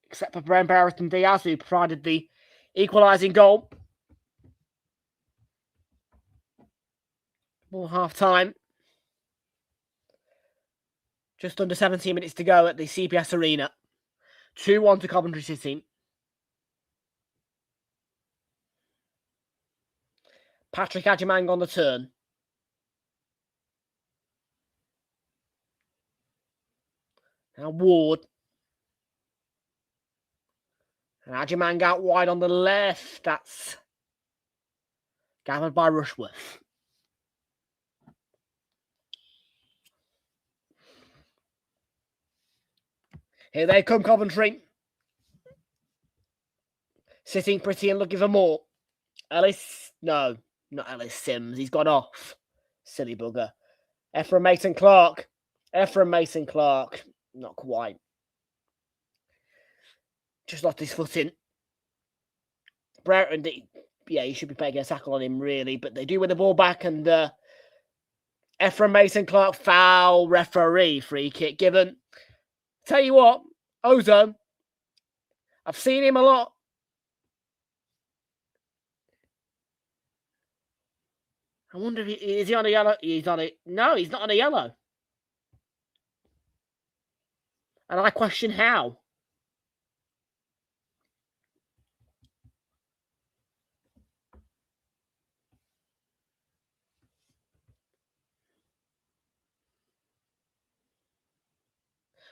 except for Brent Barrett and Diaz, who provided the equalising goal. More half-time. Just under 17 minutes to go at the CPS Arena. 2-1 to Coventry City. Patrick Adjumang on the turn. Now Ward. And Adjumang out wide on the left. That's gathered by Rushworth. Here they come, Coventry. Sitting pretty and looking for more. Ellis, no, not Ellis Sims. He's gone off. Silly bugger. Ephraim Mason-Clark. Not quite. Just lost his footing. Brereton, yeah, he should be taking a tackle on him, really. But they do win the ball back, and Ephraim Mason-Clark foul, referee, free kick given. Tell you what, Ozo, I've seen him a lot. I wonder if is he on a yellow? He's on it. No, he's not on a yellow. And I question how.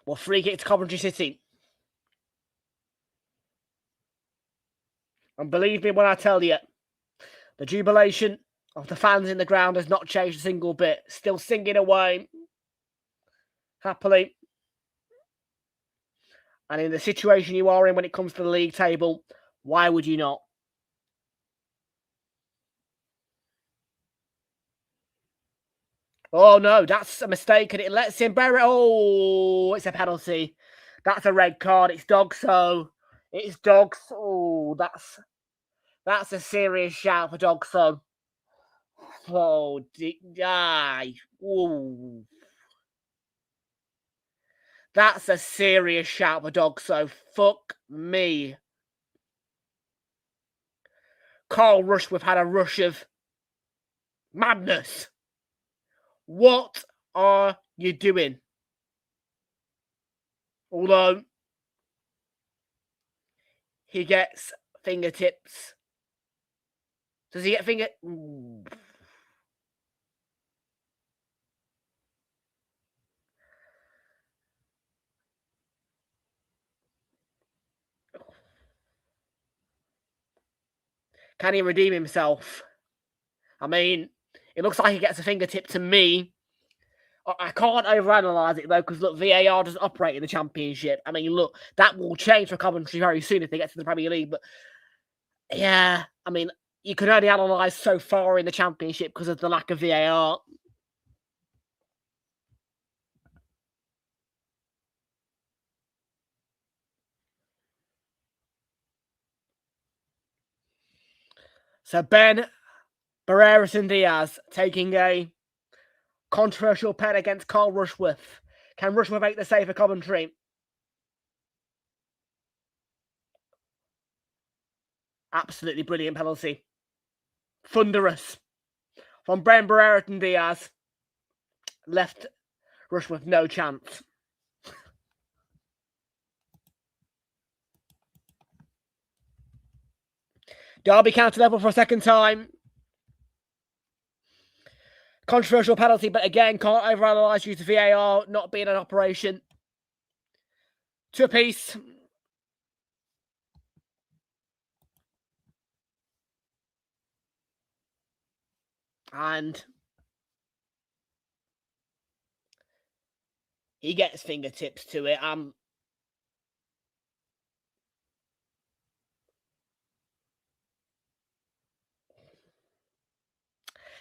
Well, free kick to Coventry City. And believe me when I tell you, the jubilation of the fans in the ground has not changed a single bit. Still singing away. Happily. And in the situation you are in when it comes to the league table, why would you not? Oh, no, that's a mistake, and it lets him bury it. Oh, it's a penalty. That's a red card. It's Dogso. It's Dogs. Oh, that's a serious shout for Dogso. Oh, die. Ooh. That's a serious shout for dog, so fuck me. Carl Rushworth had a rush of madness. What are you doing? Although he gets fingertips. Does he get finger? Ooh. Can he redeem himself? I mean, it looks like he gets a fingertip to me. I can't overanalyze it though, because look, VAR doesn't operate in the Championship. I mean, look, that will change for Coventry very soon if they get to the Premier League. But yeah, I mean, you can only analyse so far in the Championship because of the lack of VAR. So Ben Barreras Diaz taking a controversial pen against Carl Rushworth. Can Rushworth make the save for Coventry? Absolutely brilliant penalty. Thunderous. From Ben Barreras Diaz. Left Rushworth no chance. Derby County level for a second time. Controversial penalty, but again, can't overanalyze due to VAR not being an operation. 2 apiece. And he gets fingertips to it.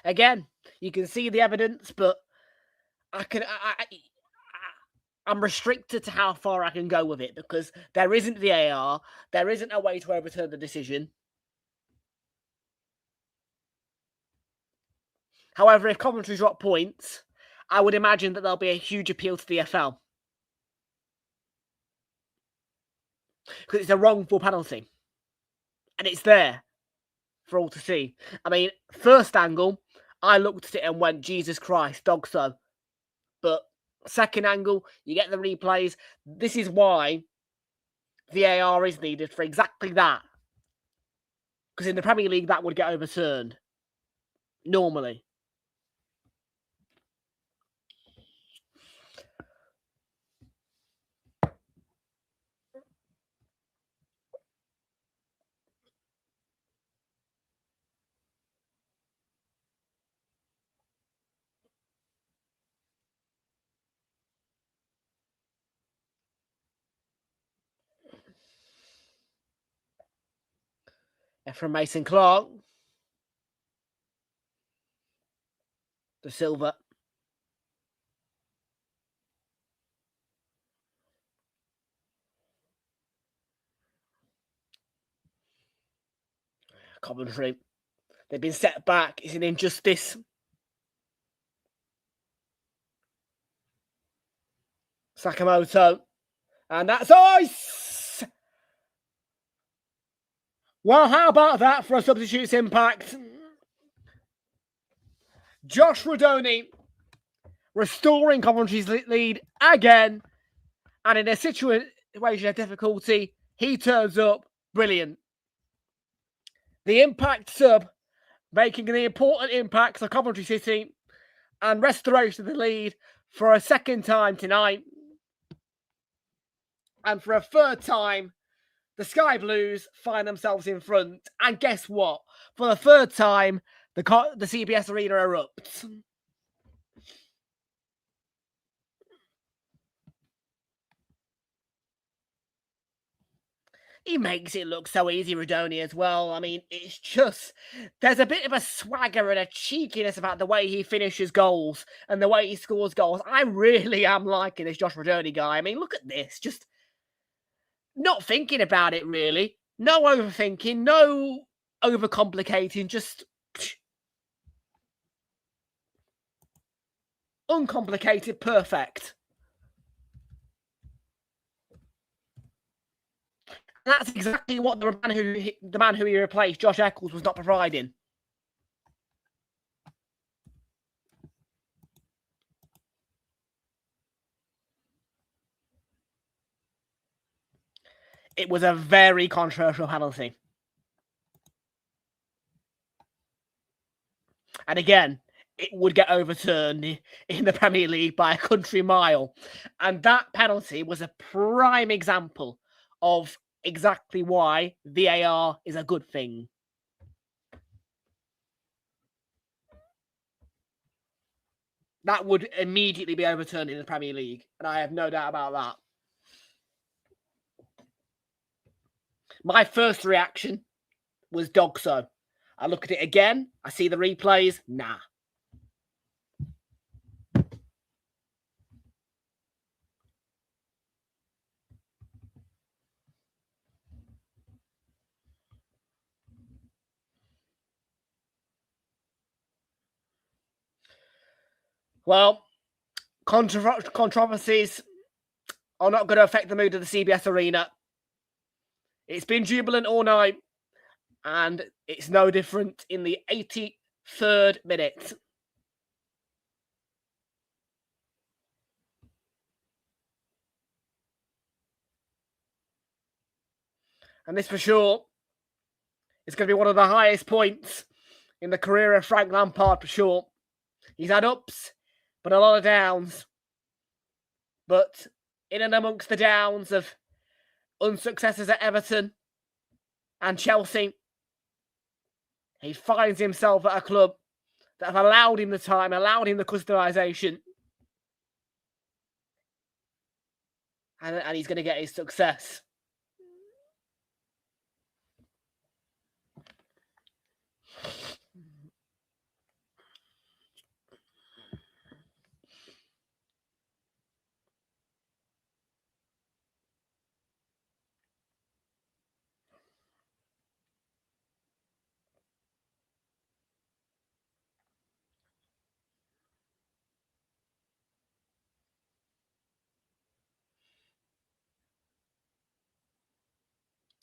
Again, you can see the evidence, but I'm restricted to how far I can go with it because there isn't VAR. There isn't a way to overturn the decision. However, if Coventry drop points, I would imagine that there'll be a huge appeal to the EFL. Because it's a wrongful penalty. And it's there for all to see. I mean, first angle, I looked at it and went, Jesus Christ, dog so. But second angle, you get the replays. This is why VAR is needed for exactly that. Because in the Premier League, that would get overturned. Normally. From Mason Clark. The Silver. Coventry. They've been set back. It's an injustice. Sakamoto. And that's ice! Well, how about that for a substitute's impact? Josh Rodoni restoring Coventry's lead again. And in a situation of difficulty, he turns up brilliant. The impact sub making an important impact for Coventry City and restoration of the lead for a second time tonight. And for a third time, the Sky Blues find themselves in front. And guess what? For the third time, the CBS Arena erupts. He makes it look so easy, Rodoni, as well. I mean, it's just... There's a bit of a swagger and a cheekiness about the way he finishes goals and the way he scores goals. I really am liking this Josh Rodoni guy. I mean, look at this. Just not thinking about it, really. No overthinking, no overcomplicating, just... uncomplicated, perfect. that's exactly what the man who he replaced, Josh Eccles, was not providing. It was a very controversial penalty. And again, it would get overturned in the Premier League by a country mile. And that penalty was a prime example of exactly why VAR is a good thing. That would immediately be overturned in the Premier League. And I have no doubt about that. My first reaction was Dogso. I look at it again. I see the replays. Nah. Well, controversies are not going to affect the mood of the CBS Arena. It's been jubilant all night, and it's no different in the 83rd minute. And this for sure is going to be one of the highest points in the career of Frank Lampard for sure. He's had ups, but a lot of downs. But in and amongst the downs of unsuccesses at Everton and Chelsea, he finds himself at a club that have allowed him the time, allowed him the customisation. And he's going to get his success.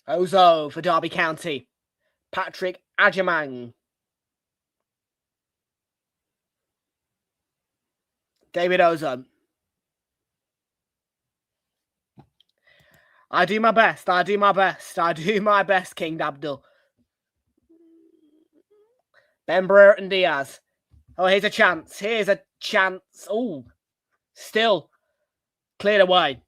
Ozo for Derby County. Patrick Ajamang. David Ozo. I do my best. I do my best. I do my best, King Abdul. Ben Brereton Diaz. Oh, here's a chance. Here's a chance. Oh, still cleared away.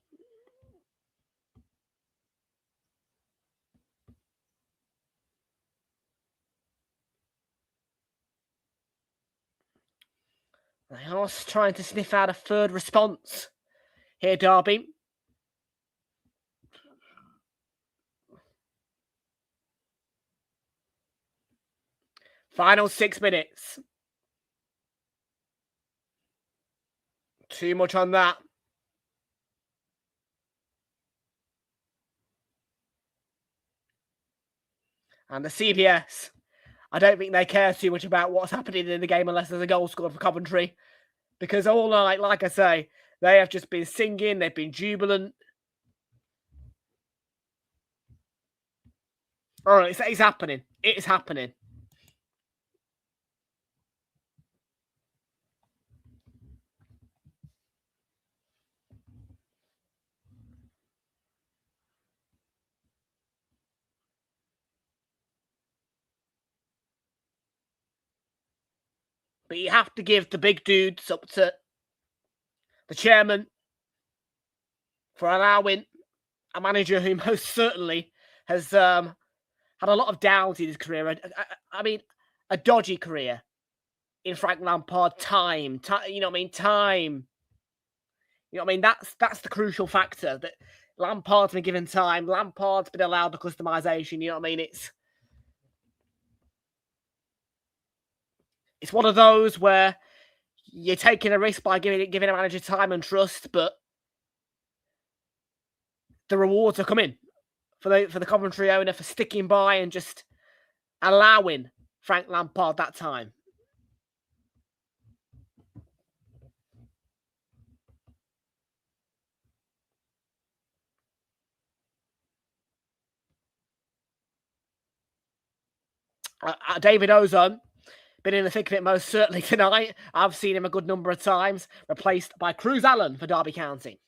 They are trying to sniff out a third response here, Derby. Final 6 minutes. Too much on that. And the CBS, I don't think they care too much about what's happening in the game unless there's a goal scored for Coventry. Because all night, like I say, they have just been singing, they've been jubilant. All right, it's happening. It's happening. But you have to give the big dudes up to the chairman for allowing a manager who most certainly has had a lot of downs in his career. I mean, a dodgy career in Frank Lampard. Time. You know what I mean? Time. You know what I mean? That's the crucial factor. That Lampard's been given time. Lampard's been allowed the customisation. You know what I mean? It's one of those where you're taking a risk by giving a manager time and trust, but the rewards are coming for the Coventry owner for sticking by and just allowing Frank Lampard that time. David Ozone, been in the thick of it most certainly tonight. I've seen him a good number of times, replaced by Cruz Allen for Derby County.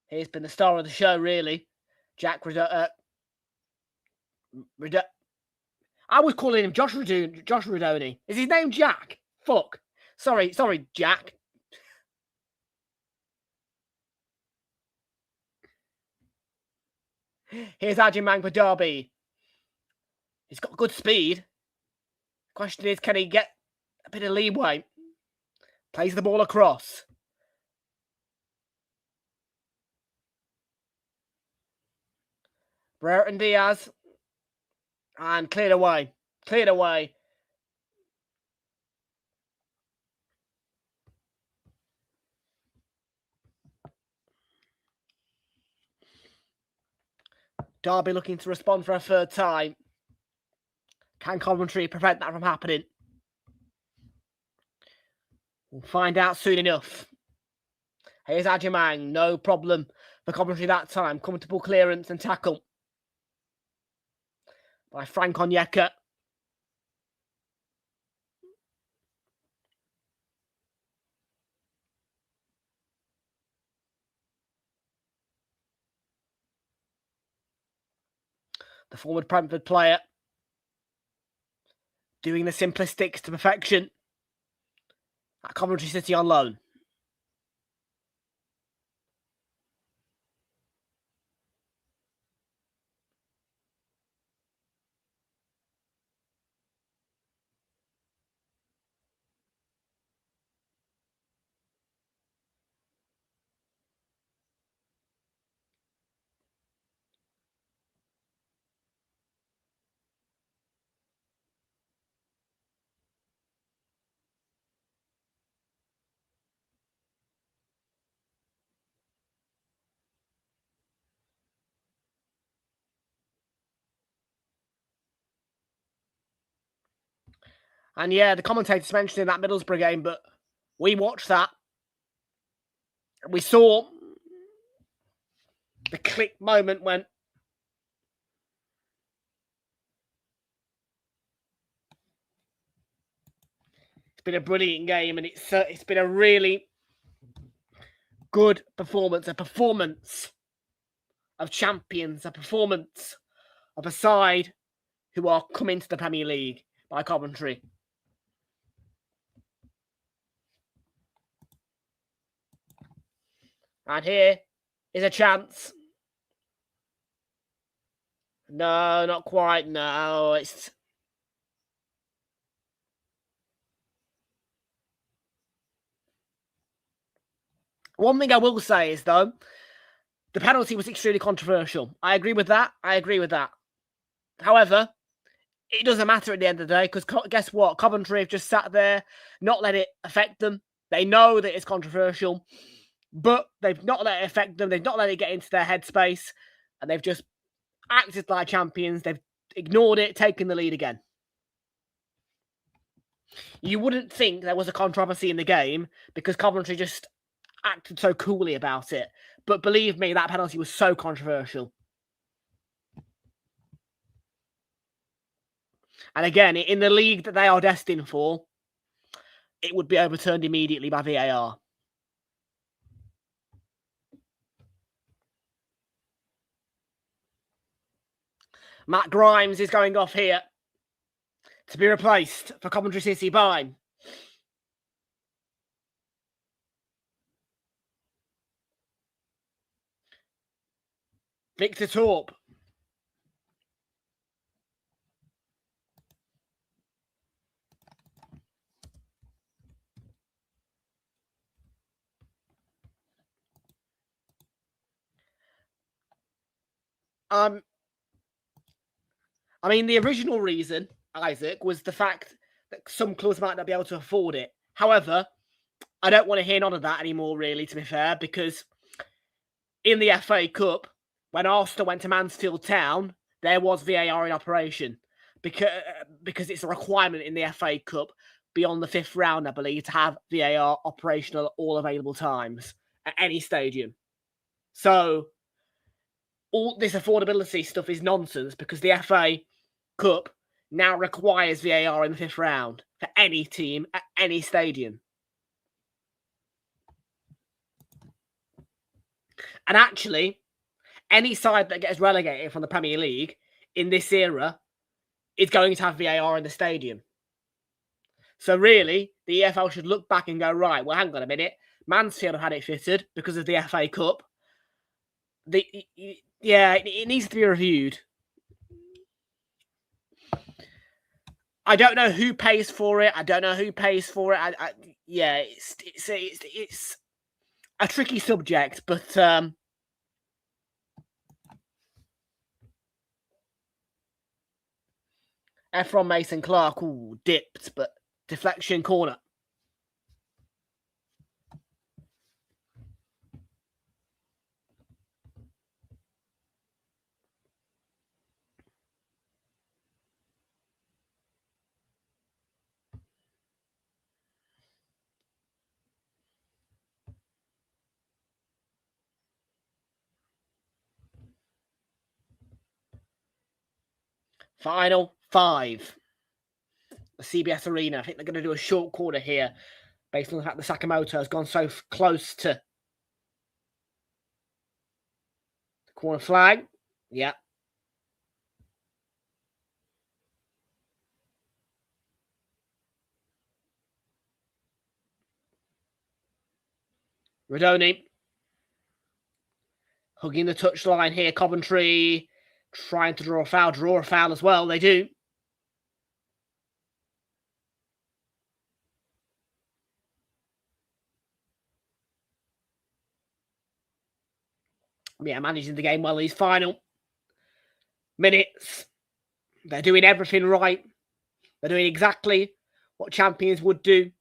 He's been the star of the show, really. Jack I was calling him Josh Radoni. Is his name Jack? Fuck. Sorry, Jack. Here's Ajimang for Derby. He's got good speed. Question is, can he get a bit of leeway? Plays the ball across. Brereton Diaz. And cleared away. Derby looking to respond for a third time. Can Coventry prevent that from happening? We'll find out soon enough. Here's Ajimang. No problem for Coventry that time. Comfortable clearance and tackle by Frank Onyeka. The forward Brentford player doing the simplistics to perfection at Coventry City on loan. And yeah, the commentators mentioned in that Middlesbrough game, but we watched that. We saw the click moment when it's been a brilliant game, and it's been a really good performance, a performance of champions, a performance of a side who are coming to the Premier League by Coventry. And here is a chance. No, not quite. No, it's... One thing I will say is, though, the penalty was extremely controversial. I agree with that. However, it doesn't matter at the end of the day, because guess what? Coventry have just sat there, not let it affect them. They know that it's controversial, but they've not let it affect them. They've not let it get into their headspace, and they've just acted like champions. They've ignored it, taken the lead again. You wouldn't think there was a controversy in the game because Coventry just acted so coolly about it. But believe me, that penalty was so controversial. And again, in the league that they are destined for, it would be overturned immediately by VAR. Matt Grimes is going off here to be replaced for Coventry City by Victor Torp. I mean, the original reason, Isaac, was the fact that some clubs might not be able to afford it. However, I don't want to hear none of that anymore, really, to be fair, because in the FA Cup, when Arsenal went to Mansfield Town, there was VAR in operation because it's a requirement in the FA Cup beyond the 5th round, I believe, to have VAR operational at all available times at any stadium. So all this affordability stuff is nonsense because the FA Cup now requires VAR in the 5th round for any team at any stadium. And actually, any side that gets relegated from the Premier League in this era is going to have VAR in the stadium. So really, the EFL should look back and go, right, well, hang on a minute. Mansfield have had it fitted because of the FA Cup. It needs to be reviewed. I don't know who pays for it. It's a tricky subject, but Efron Mason Clark, dipped, but deflection corner. Final 5. The CBS Arena. I think they're going to do a short corner here based on the fact that Sakamoto has gone so close to the corner flag. Yeah. Rodoni hugging the touchline here. Coventry trying to draw a foul as well. They do. Yeah, managing the game well these final minutes. They're doing everything right. They're doing exactly what champions would do.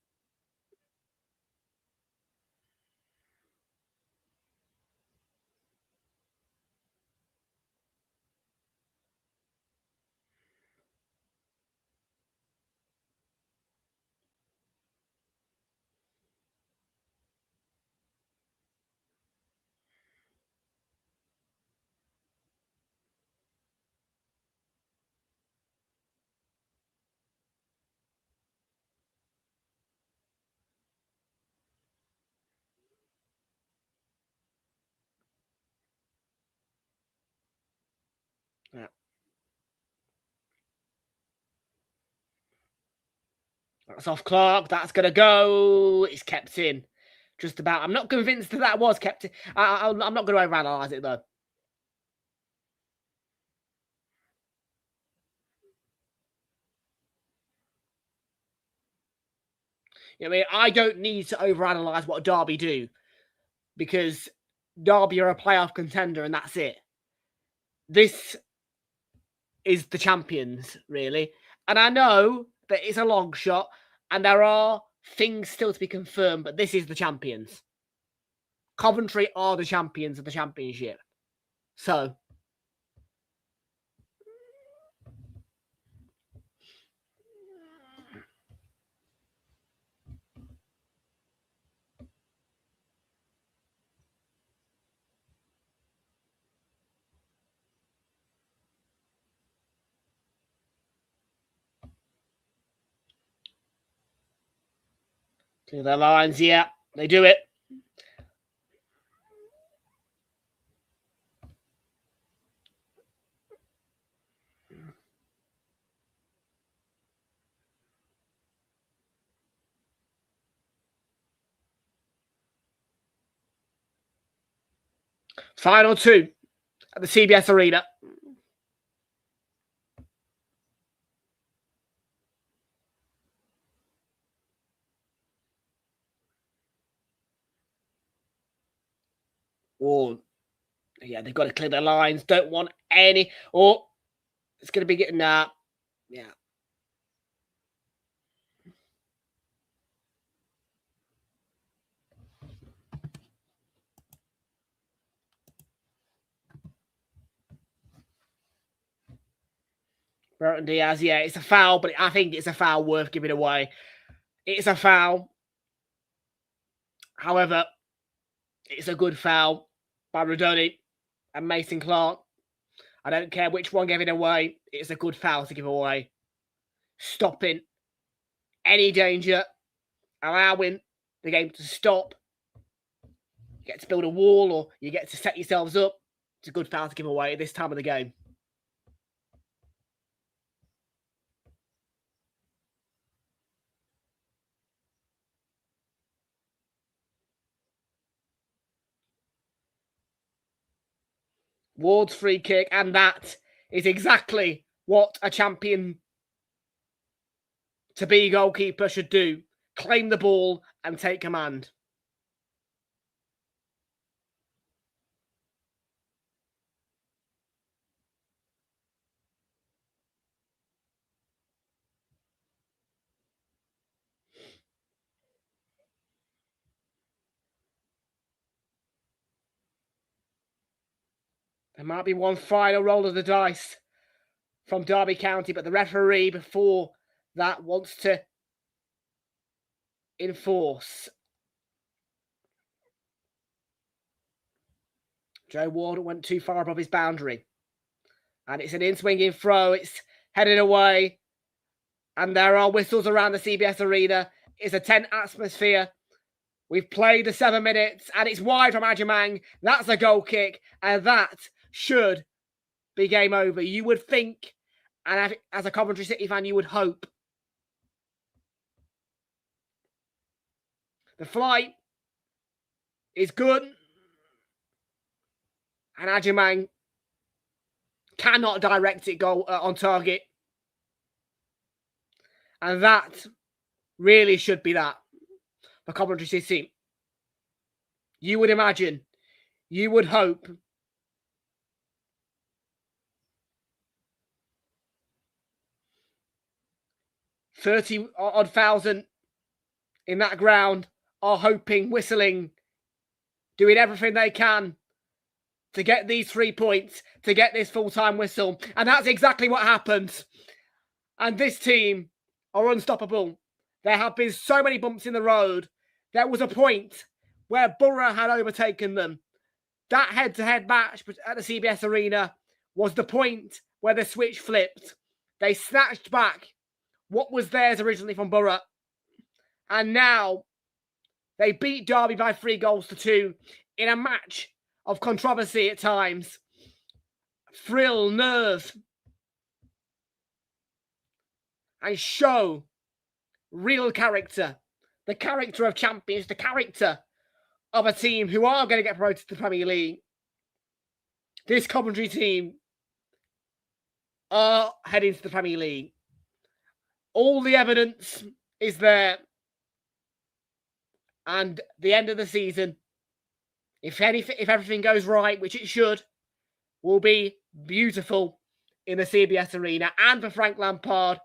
Yeah. That's off Clark. That's going to go. It's kept in. Just about. I'm not convinced that was kept in. I'm not going to overanalyze it, though. I mean, I don't need to overanalyze what Derby do because Derby are a playoff contender and that's it. This is the champions, really. And I know that it's a long shot and there are things still to be confirmed, but this is the champions. Coventry are the champions of the championship. So clear their lines, yeah, they do it. Final 2 at the CBS Arena. Oh, yeah, they've got to clear their lines. Don't want any. Oh, it's going to be getting that. Yeah. Brereton Diaz, yeah, it's a foul, but I think it's a foul worth giving away. It's a foul. However, it's a good foul by Rodoni and Mason Clark. I don't care which one gave it away. It's a good foul to give away. Stopping any danger, allowing the game to stop. You get to build a wall or you get to set yourselves up. It's a good foul to give away at this time of the game. Ward's free kick, and that is exactly what a champion to be goalkeeper should do. Claim the ball and take command. There might be one final roll of the dice from Derby County, but the referee before that wants to enforce. Joe Ward went too far above his boundary. And it's an in-swinging throw. It's headed away. And there are whistles around the CBS Arena. It's a tense atmosphere. We've played the 7 minutes, and it's wide from Ajamang. That's a goal kick, and that should be game over. You would think, and as a Coventry City fan, you would hope. The flight is good, and Ajamang cannot direct it goal on target. And that really should be that for Coventry City. You would imagine, you would hope. $30,000 in that ground are hoping, whistling, doing everything they can to get these 3 points, to get this full-time whistle. And that's exactly what happened. And this team are unstoppable. There have been so many bumps in the road. There was a point where Borough had overtaken them. That head-to-head match at the CBS Arena was the point where the switch flipped. They snatched back what was theirs originally from Borough. And now they beat Derby by 3-2 in a match of controversy at times. Thrill, nerve, and show real character. The character of champions, the character of a team who are going to get promoted to the Premier League. This Coventry team are heading to the Premier League. All the evidence is there. And the end of the season, if everything goes right, which it should, will be beautiful in the CBS Arena and for Frank Lampard.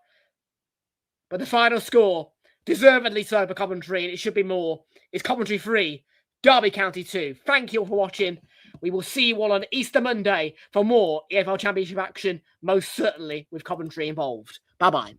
But the final score, deservedly so for Coventry, and it should be more, is Coventry 3, Derby County 2. Thank you all for watching. We will see you all on Easter Monday for more EFL Championship action, most certainly with Coventry involved. Bye-bye.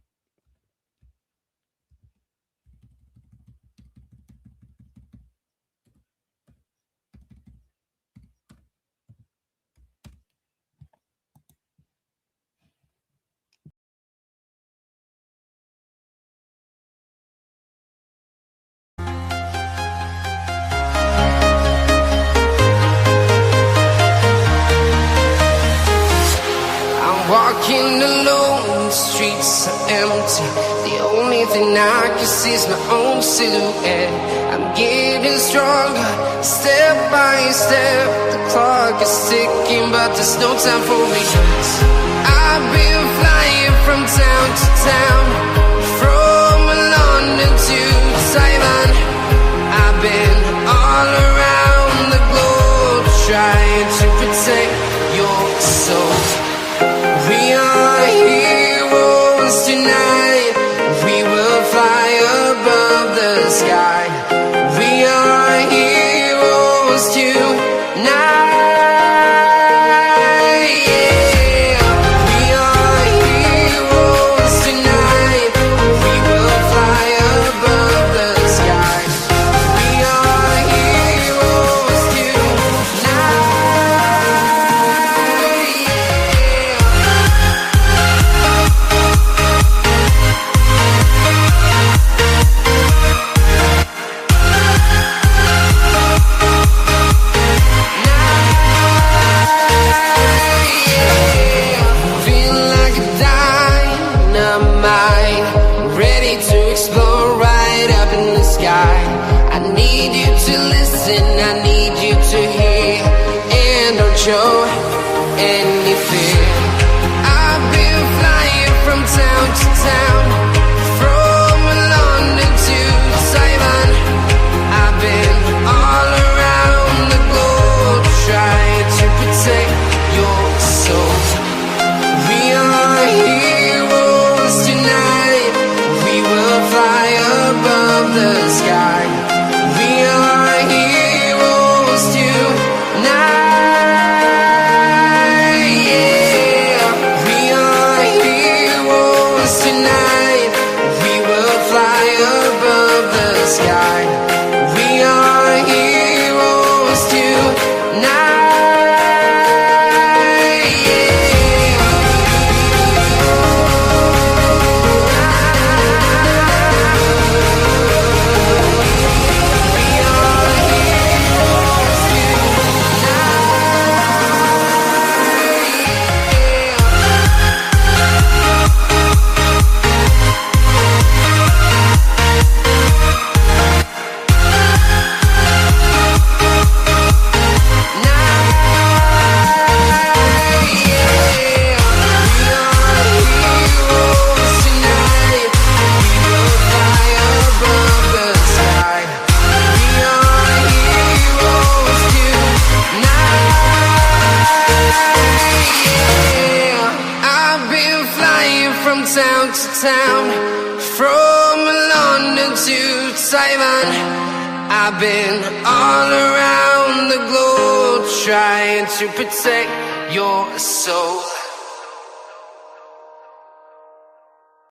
Walking alone, the streets are empty. The only thing I can see is my own silhouette. I'm getting stronger, step by step. The clock is ticking, but there's no time for regrets. I've been flying from town to town, from London to Taiwan. I've been all around the globe, trying to protect your soul. We are heroes tonight. We will fly above the sky. We are heroes tonight. Yeah, we are heroes. something I need you to hear, and don't show any fear. I've been flying from town to town, from London to Taiwan. I've been all around the globe trying to protect your soul. We are heroes tonight. We will fly above the sky. We are heroes tonight. Yeah, we are heroes tonight. We will fly above the sky. We are heroes tonight. Town to town, from London to Taiwan. I've been all around the globe trying to protect your soul.